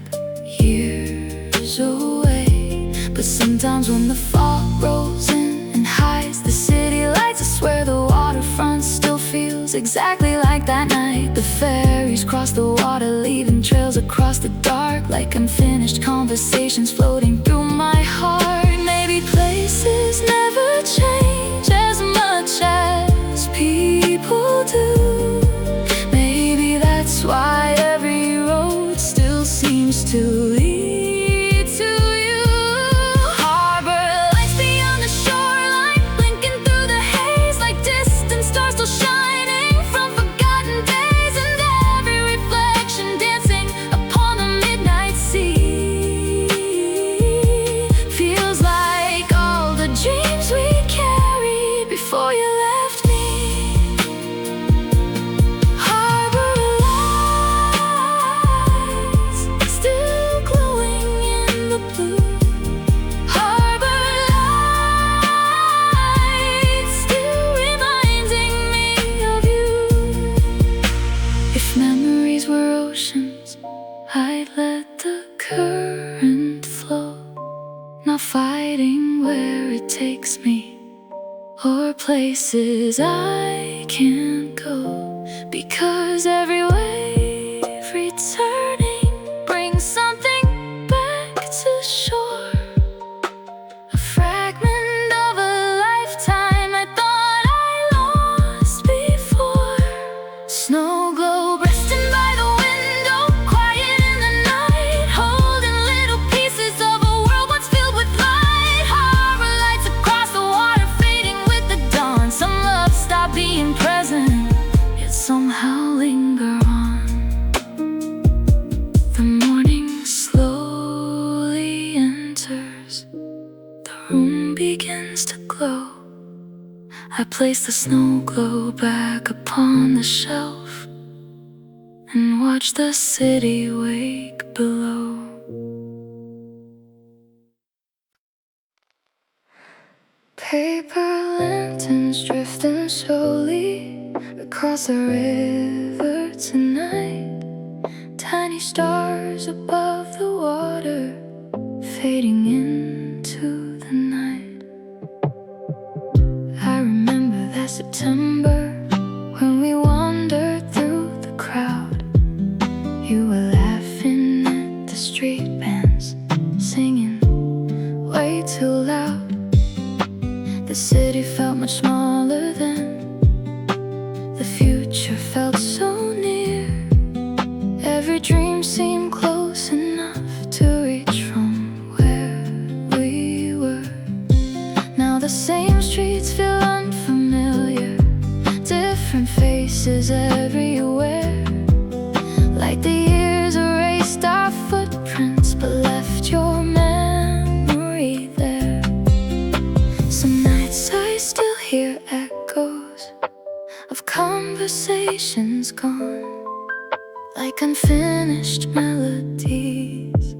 years away. But sometimes when the fog rolls in and hides the city lights, I swear the waterfront still feels exactly like that night. The ferries cross the water, leaving trails across the dark, like unfinished conversations floating through my heart. Maybe places never change as much as people do. Maybe that's why every road still seems to lead to you. Harbor lights beyond the shoreline, blinking through the haze like distant stars still shining from forgotten days. And every reflection dancing upon the midnight sea feels like all the dreams we carried before you left me. Harbor lights still glowing in the blue. Harbor lights still reminding me of you. If memories were oceans, I'd let the current flow, not fighting where it takes me or places I can't go. Because every wave returning brings something back to shore, a fragment of a lifetime I thought I lost before. Snow globe resting by the window, quiet in the night, holding little pieces of a world once filled with light. Harbor lights across the water fading with the dawn. Some love stop being present, yet somehow linger on. The morning slowly enters, the room begins to glow. I place the snow globe back upon the shelf and watch the city wake below. Paper lanterns drifting slowly across the river tonight. Tiny stars above the water, fading into the night. I remember that September when we wandered through the crowd. You were laughing at the street bands, singing way too loud. The city felt much smaller then, the future felt so near. Every dream seemed close enough to reach from where we were. Now the same streets feel unfamiliar, different faces everywhere, like the years erased our footprints but left your memory there. Some nights I still hear echoes of conversations gone, like unfinished melodies,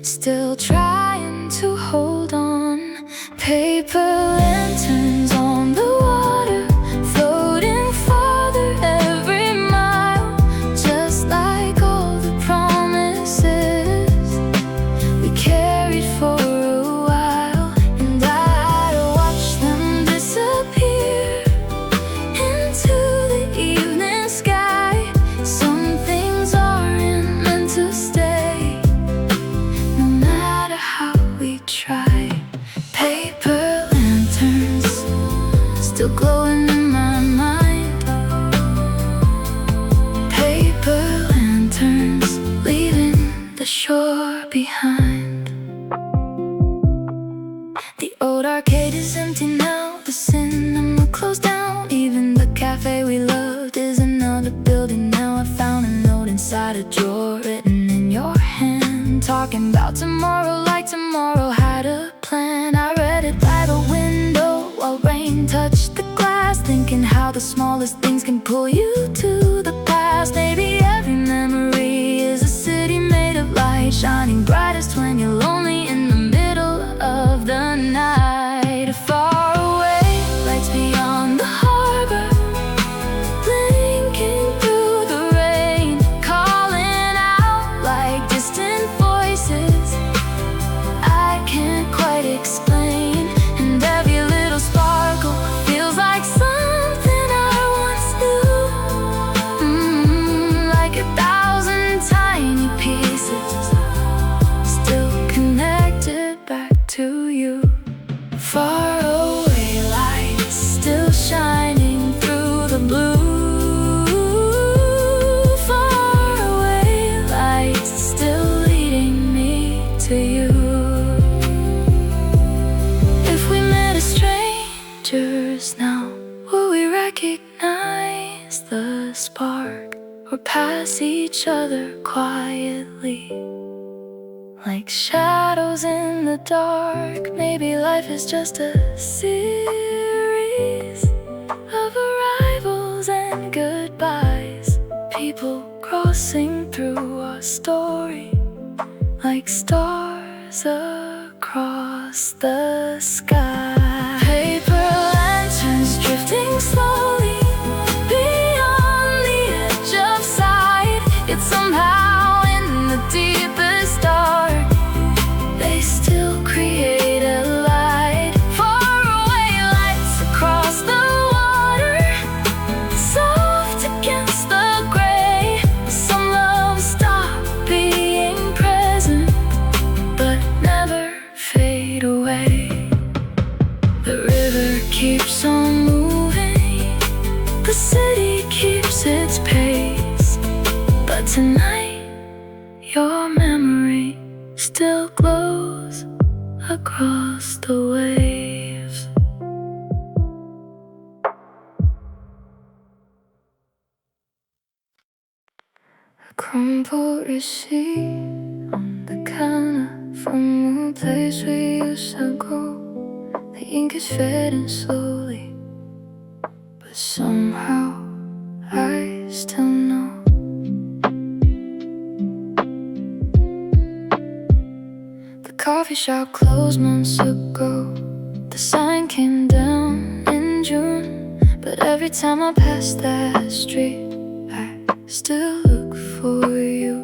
still trying to hold on. Paper lanterns on the water, floating farther every mile, just like all the promises we carried for a while. And I'd watch them disappear into the evening sky. Some things aren't meant to stay, no matter how we try. Paper lanterns behind. The old arcade is empty now, the cinema closed down. Even the cafe we loved is another building now. I found a note inside a drawer, written in your hand, talking about tomorrow like tomorrow had a plan. I read it by the window while rain touched the glass, thinking how the smallest things can pull you to the past. Maybe every memory is a city made of light, shining brightest when you're lonely in the middle of the night. Far away, lights beyond the harbor, blinking through the rain, calling out like distant voices I can't quite explain. And every little sparkle feels like something I once knew, like 1,000 tiny pieces still connected back to you. Far away, lights still shining through the blue. Far away, lights still leading me to you. If we met as strangers now, would we recognize the spark, or pass each other quietly like shadows in the dark? Maybe life is just a series of arrivals and goodbyes, people crossing through our story like stars across the sky. Paper lanterns drifting slowly beyond the edge of sight, yet somehow in the deepest dark they still create a light. Far away, lights across the water, soft against the gray. Some love stop being present but never fade away. The river keeps on moving, the city keeps its pace, but tonight your memory still glows across the waves. A crumpled receipt on the counter from a place we used to go. The ink is fading slowly, but somehow I still know. The coffee shop closed months ago. The sign came down in June, but every time I pass that street I still look for you.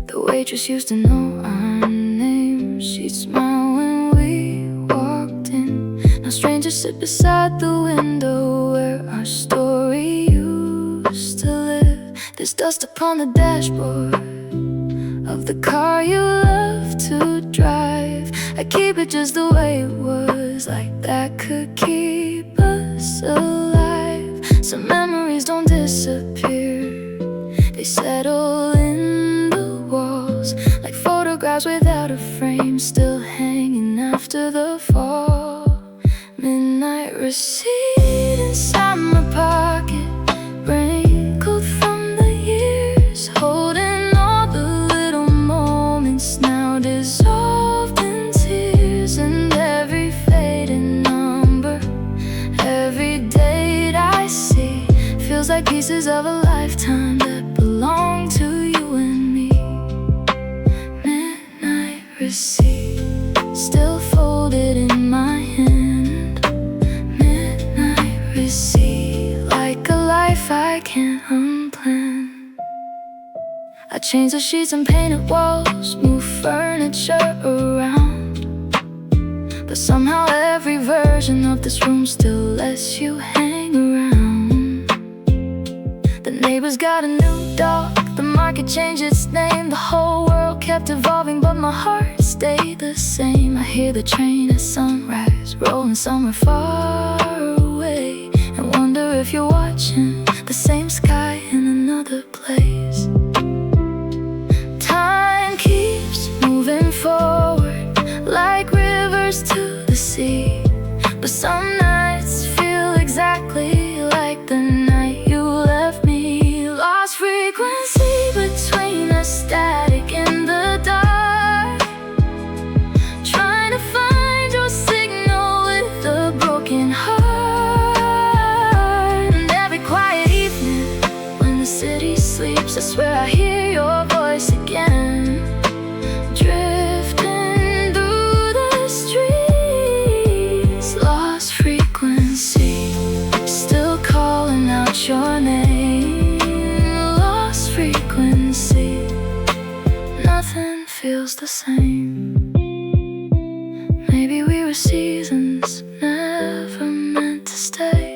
The waitress used to know our names, she'd smile when we walked in. Now strangers sit beside the window where our story used to live. There's dust upon the dashboard of the car you love to drive. I keep it just the way it was, like that could keep us alive. Some memories don't disappear, they settle in the walls, like photographs without a frame, still hanging after the fall. Midnight receipt inside my pocket, wrinkled from the years, holding all the little moments now dissolved in tears. And every fading number, every date I see, feels like pieces of a lifetime that belong to you and me. Midnight receipt, still folded in my hand. Midnight receipt, like a life I can't unplan. I changed the sheets and painted walls, moved furniture around, but somehow every version of this room still lets you hang around. The neighbors got a new dog, the market changed its name. The whole world kept evolving, but my heart stayed the same. I hear the train at sunrise, rolling somewhere far away, and wonder if you're watching the same sky in another place. Time keeps moving rivers to the sea. But some nights feel exactly like the night you left me. Lost frequency between a static in the dark, trying to find your signal with a broken heart. And every quiet evening when the city sleeps, I swear I hear your voice again, drifting through the streets. Lost frequency, still calling out your name. Lost frequency, nothing feels the same. Maybe we were seasons never meant to stay.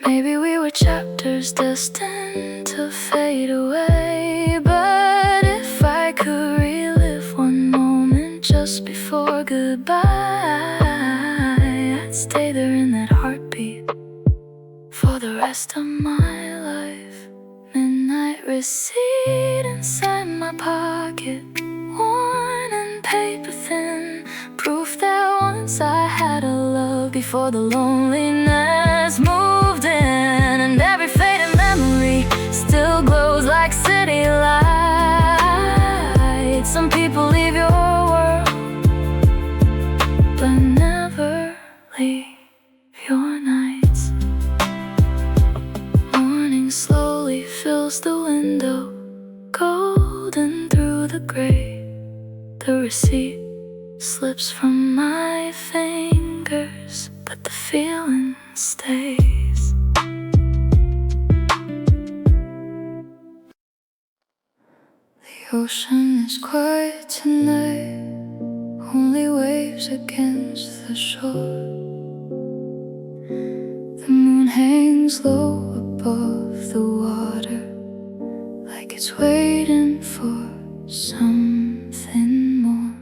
Maybe we were chapters destined to fade away. But if I could relive one moment just before goodbye, I'd stay there in that heartbeat for the rest of my life. Midnight receipt inside my pocket, worn and paper thin, proof that once I had a love before the loneliness moved in. And every faded memory still glows like city lights. Some people leave your world, but never leave your nights. Morning slowly fills the window, golden through the gray. The receipt slips from my fingers, but the feeling stays. The ocean is quiet tonight, only waves against the shore. The moon hangs low above the water, like it's waiting for something more.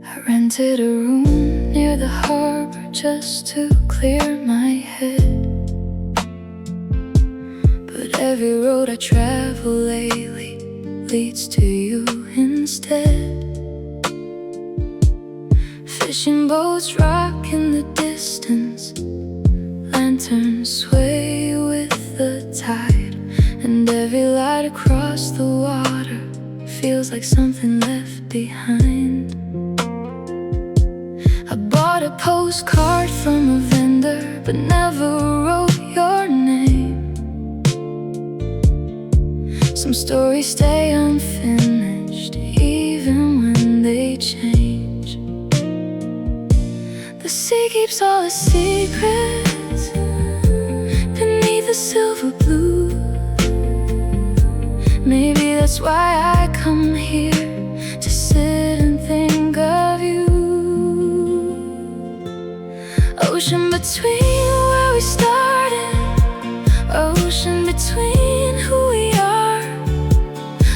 I rented a room near the harbor just to clear my head. But every road I travel lately leads to you instead. Fishing boats rock in the distance, lanterns sway with the tide, and every light across the water feels like something left behind. I bought a postcard from a vendor, but never wrote your name. Some stories stay unfinished even when they change. The sea keeps all the secrets beneath the silver blue. Maybe that's why I come here, to sit and think of you. Ocean between where we started, ocean between who we are.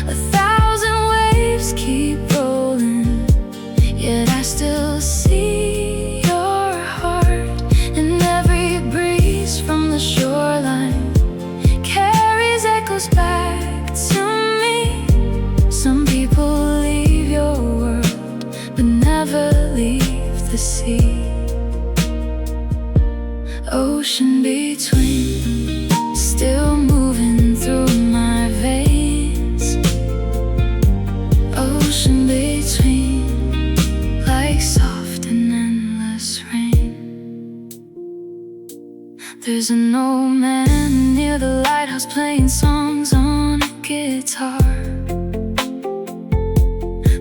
1,000 waves keep rolling, yet I still see your heart. And every breeze from the shoreline carries echoes back to me. Some people leave your world, but never leave the sea. Ocean between, still moving through my veins. Ocean between, like soft and endless rain. There's an old man near the lighthouse playing songs on a guitar.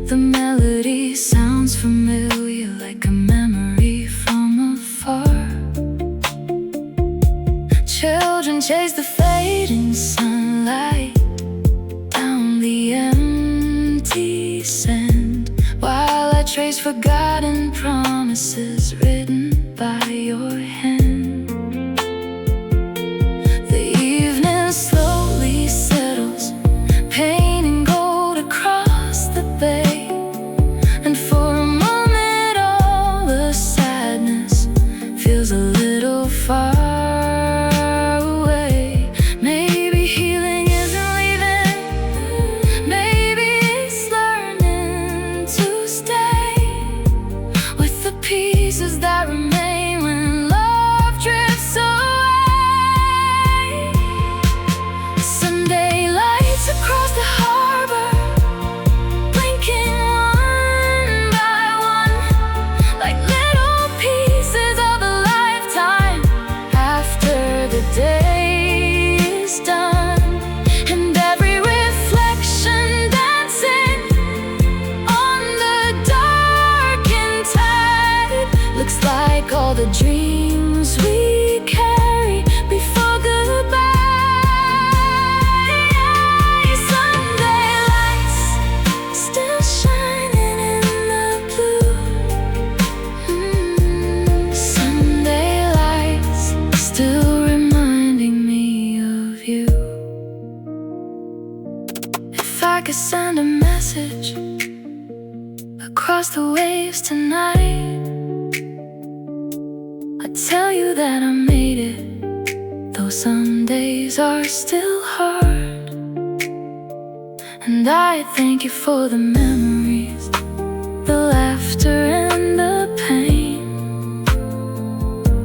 The melody sounds familiar, like a memory from afar. Children chase the fading sunlight down the empty sand, while I trace forgotten promises written by your hand. The evening slowly settles, painting gold across the bay. And for a moment all the sadness feels a little far. could send a message across the waves tonight. I tell you that I made it, though some days are still hard. And I thank you for the memories, the laughter and the pain,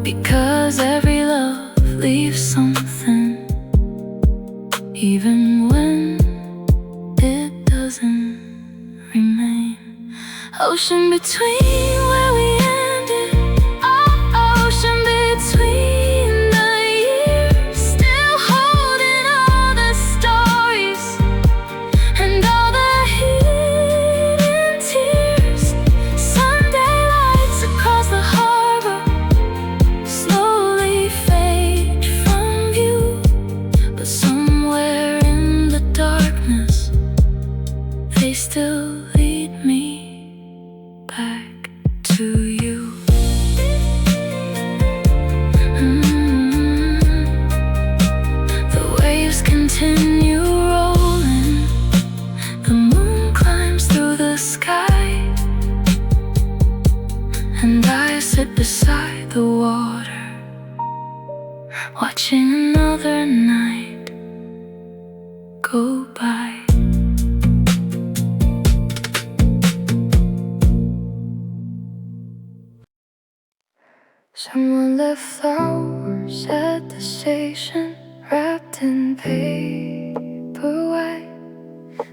because every love leaves something, even when it doesn't remain. Ocean between where we ended, oh, ocean between the years, still holding all the stories and all the hidden tears. Sunday lights across the harbor slowly fade from view, but somewhere in the darkness they still lead me back to you. The waves continue rolling, the moon climbs through the sky, and I sit beside the water, watching another night go by. Someone left flowers at the station, wrapped in paper white.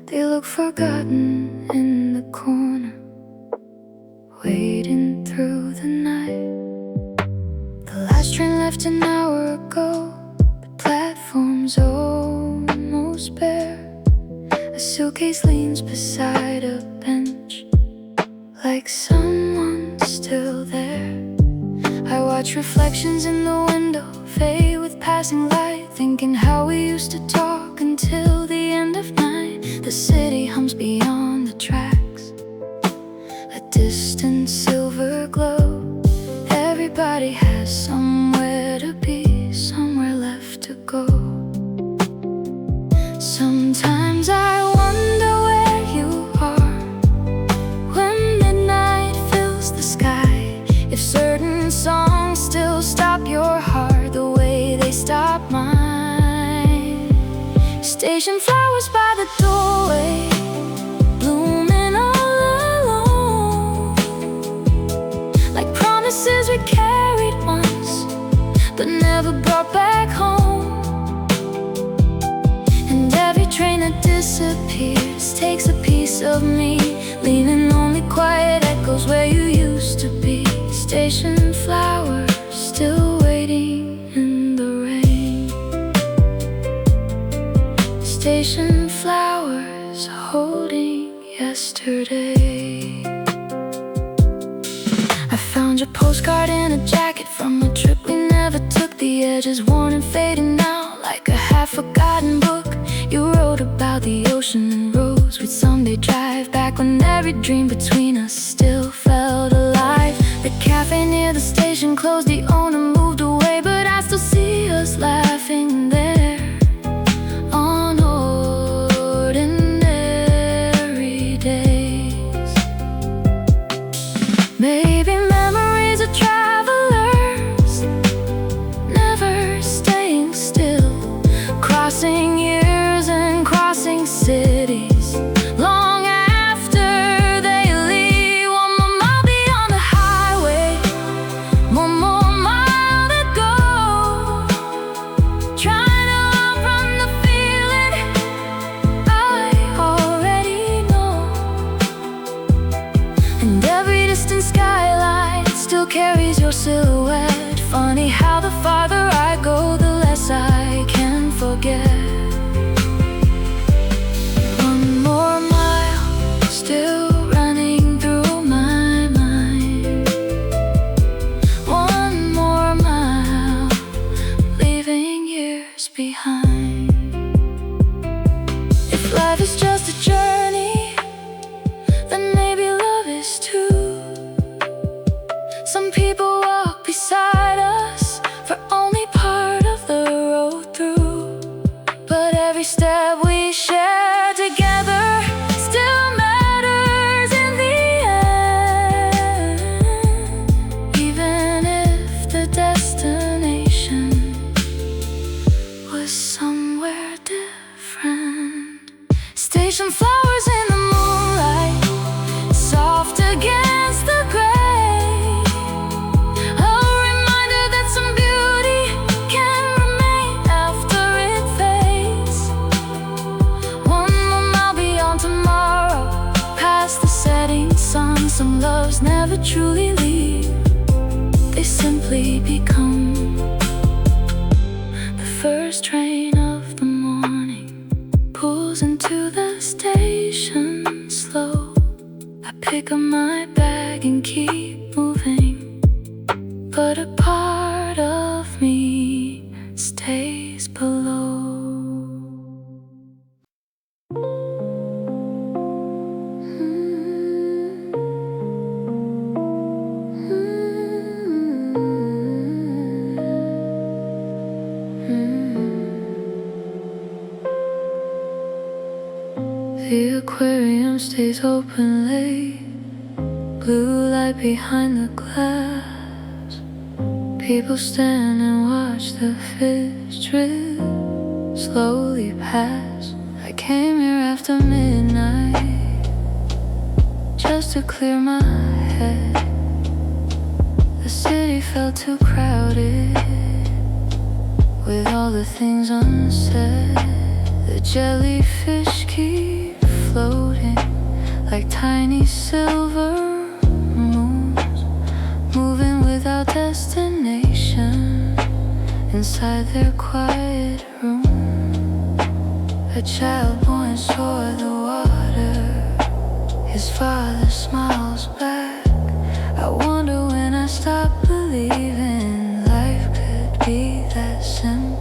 They look forgotten in the corner, waiting through the night. The last train left an hour ago, the platform's almost bare. A suitcase leans beside a bench, like someone's still there. I watch reflections in the window fade with passing light, thinking how we used to talk until the end of night. The city hums beyond the tracks, a distant silver glow. Everybody has somewhere to be, somewhere left to go. Sometimes I wonder where you are when midnight fills the sky, if certain songs still stop your heart the way they stop mine. Station flowers by the doorway, blooming all alone, like promises we carried once but never brought back home. And every train that disappears takes a piece of me, leaving only quiet echoes where you used to be. Station flowers still waiting in the rain, station flowers holding yesterday. I found your postcard in a jacket from a trip we never took. The edges worn and fading now, like a half-forgotten book. You wrote about the ocean and roads we'd someday drive, back when every dream between us still felt alive. The cafe near the station closed, the owner moved away, but I still see us laughing there on ordinary days. Maybe memories of travelers, never staying still, crossing years and crossing cities, long after they leave. One more mile beyond the highway, one more mile to go, trying to outrun the feeling I already know. And every distant skyline still carries your silhouette. Funny how the farther I go, the less I can forget. One more mile still running through my mind, one more mile leaving years behind. If life is just a journey, then maybe love is too. Some people walk beside us for only part of the road through, but every step we share together to the station slow. I pick up my bag and keep moving, but a part of me stays below. The aquarium stays open late, blue light behind the glass. People stand and watch the fish drift slowly past. I came here after midnight just to clear my head. The city felt too crowded with all the things unsaid. The jellyfish keep floating like tiny silver moons, moving without destination inside their quiet room. A child points toward the water, his father smiles back. I wonder when I stop believing life could be that simple.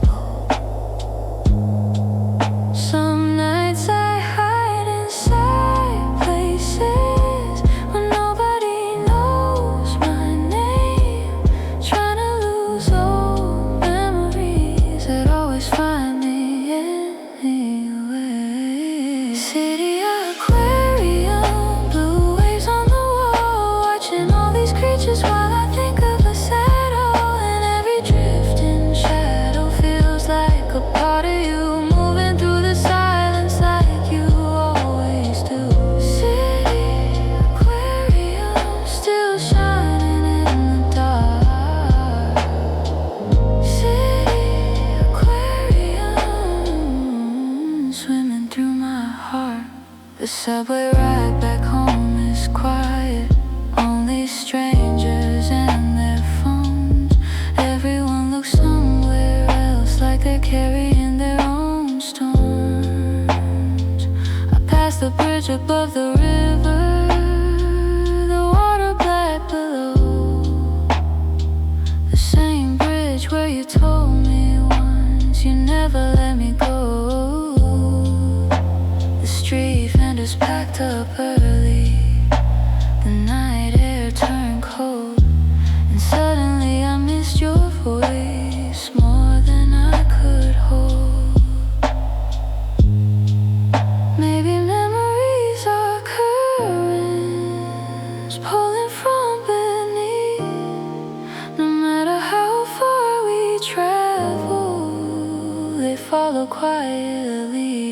Some nights I hide inside places where nobody knows my name, trying to lose old memories that always find me anyway. City aquarium, blue waves on the wall, watching all these creatures while I think of a saddle. And every drifting shadow feels like a part of you, the subway ride back home is quiet, only strangers and their phones. Everyone looks somewhere else, like they're carrying their own storms. I pass the bridge above the river, the water black below. The same bridge where you told me once you never let me go. The street vendors packed up early, the night air turned cold, and suddenly I missed your voice more than I could hold. Maybe memories are currents pulling from beneath. No matter how far we travel, they follow quietly.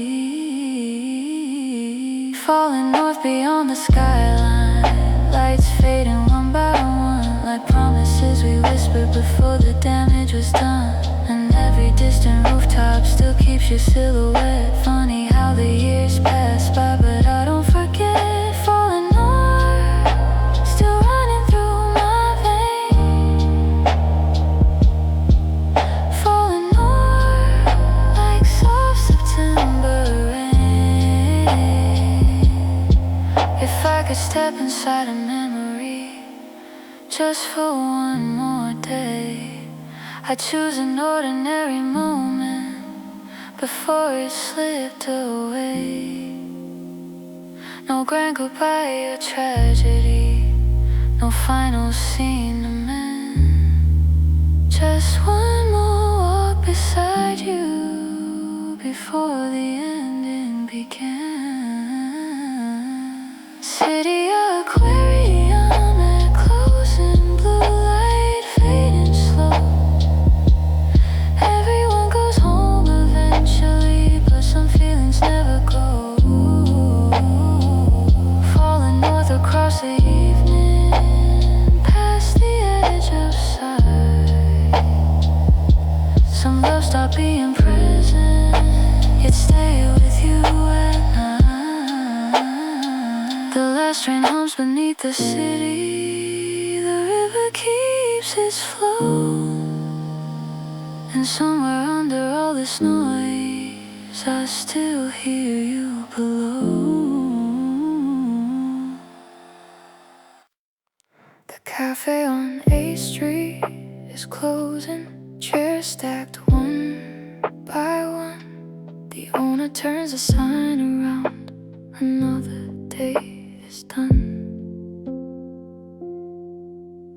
Falling north beyond the skyline, lights fading one by one, like promises we whispered before the damage was done. And every distant rooftop still keeps your silhouette. Funny how the years pass by, but I don't forget. Falling north, still running through my veins. Falling north, like soft September rain. If I could step inside a memory just for one more day, I'd choose an ordinary moment before it slipped away. No grand goodbye or tragedy, no final scene to mend. Just one more walk beside you before the ending began. City aquarium at closing, blue light fading slow. Everyone goes home eventually, but some feelings never go. Falling north across the evening, past the edge of sight. Some love stop being present, yet stay with you at night. The last train hums beneath the city, the river keeps its flow. And somewhere under all this noise, I still hear you below. The cafe on 8th Street is closing, chairs stacked one by one. The owner turns a sign around, another day is done.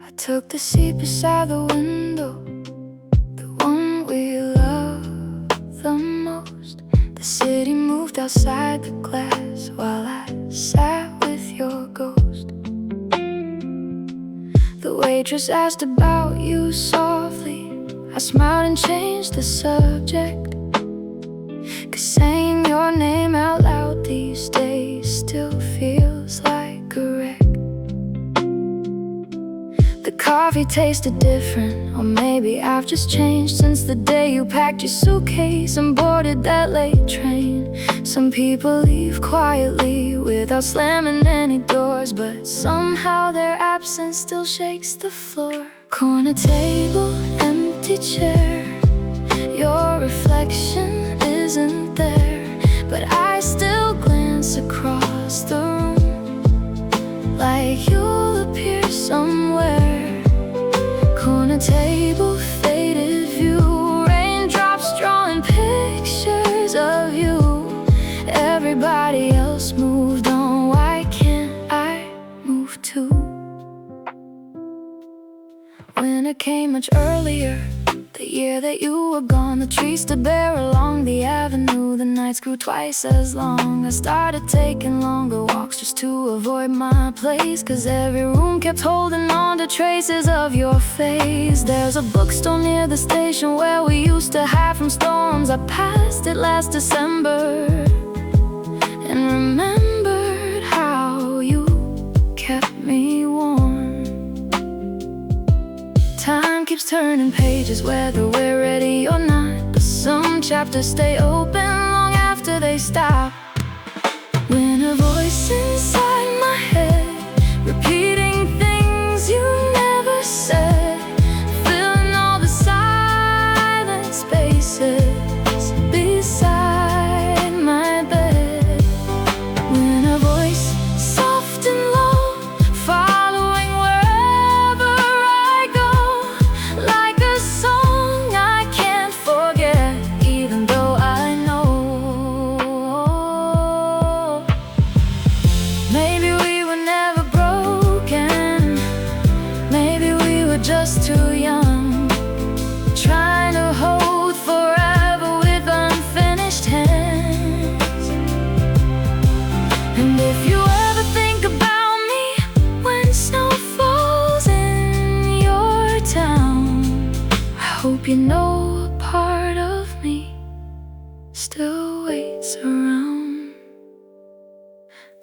I took the seat beside the window, the one we love the most. The city moved outside the glass while I sat with your ghost. The waitress asked about you softly. I smiled and changed the subject, 'cause saying your name out loud these days still feels like a wreck. The coffee tasted different, or maybe I've just changed since the day you packed your suitcase and boarded that late train. Some people leave quietly without slamming any doors, but somehow their absence still shakes the floor. Corner table, empty chair, your reflection isn't there, but I still glance across the room like you'll appear somewhere. Corner table, faded view, raindrops drawing pictures of you. Everybody else moved on, why can't I move too? Winter came much earlier, the year that you were gone. The trees stood bare along the avenue, the nights grew twice as long. I started taking longer walks just to avoid my place, 'cause every room kept holding on to traces of your face. There's a bookstore near the station where we used to hide from storms. I passed it last December and remembered how you kept me warm. Time keeps turning pages whether we're ready or not, but some chapters stay open long after they stop. When a voice inside my head, repeating things you never said, filling all the silent spaces beside my bed. When a voice soft and low, following wherever I go, like a song I can't forget, even though I know. Maybe we were never broken, maybe we were just too young, trying to hold forever with unfinished hands. And if you ever think about me when snow falls in your town, I hope you know a part of me still waits around.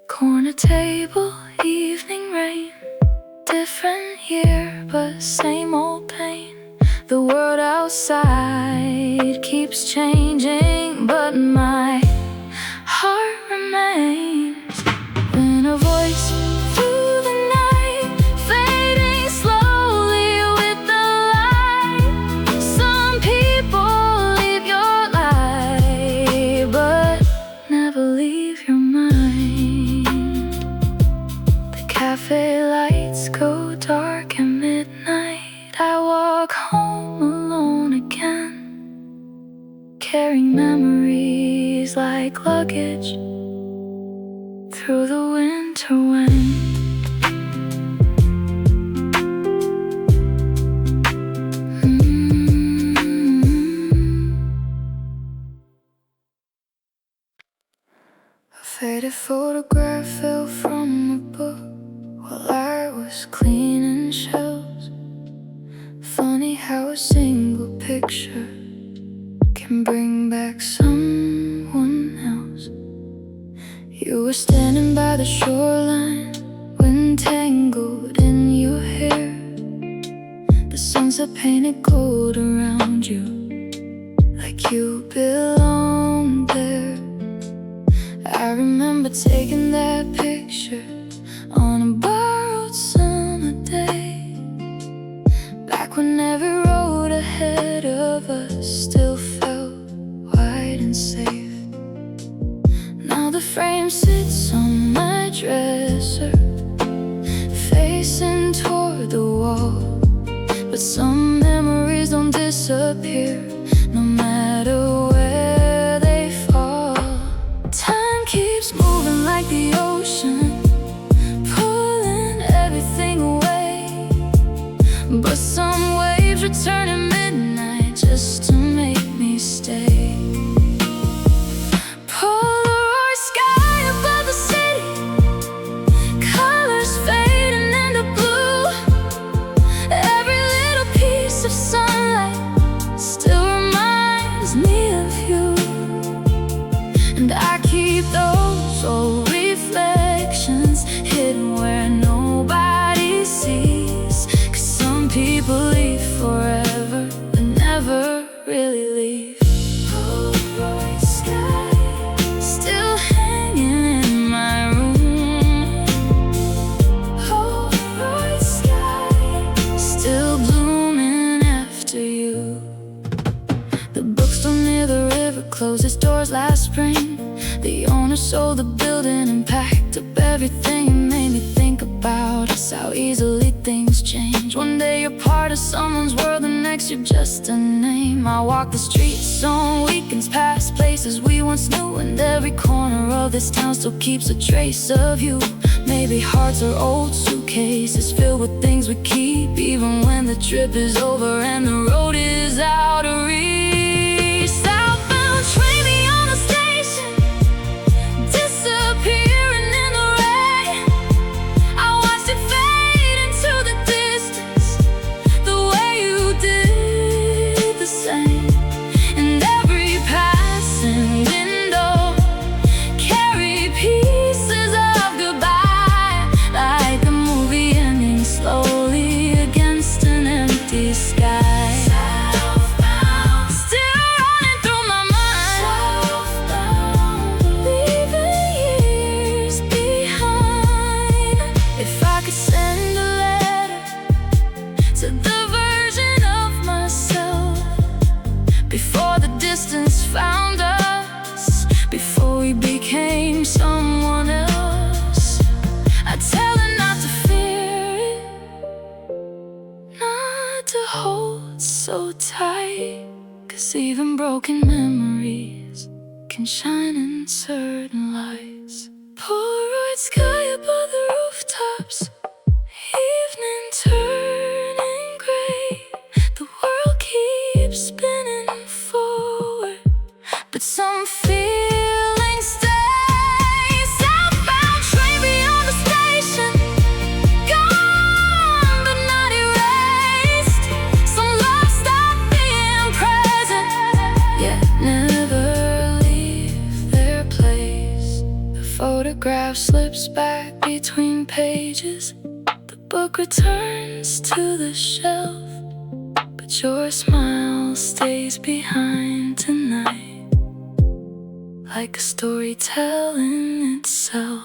Corner table, evening rain, different year but same old pain. The world outside keeps changing, but my heart remains. When a voice through the night, fading slowly with the light. Some people leave your life, but never leave your mind. The cafe lights go dark at midnight. I walk home alone again, carrying memories like luggage through the winter wind. A faded photograph fell from a book while I was cleaning shelves. Funny how a single picture can bring back someone else. You were standing by the shoreline, wind tangled in your hair. The sunset painted gold around you, like you belonged there. I remember taking that picture on a borrowed summer day, back when every road ahead of us still felt wide and safe. frame sits on my dresser, facing toward the wall. But some memories don't disappear, no matter where they fall. Time keeps moving like the ocean, pulling everything away. But some waves return at midnight just to make me stay. Polaroid sky above the city, colors fading into blue. Every little piece of sunlight still reminds me of you. And I keep those old reflections hidden where nobody sees. 'Cause some people leave forever but never really leave. Polaroid sky still hanging in my room. Polaroid sky still blooming after you. The bookstore near the river closed its doors last spring. The owner sold the building and packed up everything. It made me think about us, how easily things change. One day you're part of someone's world, the next you're just a name. I walk the streets on weekends, past places we once knew, and every corner of this town still keeps a trace of you. Maybe hearts are old suitcases filled with things we keep, even when the trip is over and the road is out of reach. Southbound train beyond the station, disappearing in the rain. I watched it fade into the distance, the way you did the same. And every passing window carried pieces of goodbye, like a movie ending slowly against an empty sky. Southbound, still running through my mind. Southbound, leaving years behind. If I could send a letter to the version of myself before the distance found us, before we became someone else, I'd tell her not to fear it, not to hold so tight. 'Cause even broken memories can shine in certain lights. Polaroid sky above the rooftops, evening turning gray. The world keeps spinning forward, but some feelings stay. Southbound train beyond the station, gone but not erased. Some love stop being present, yet never leave their place. The photograph slips back between pages, the book returns to the shelf, but your smile stays behind tonight, like a story telling itself.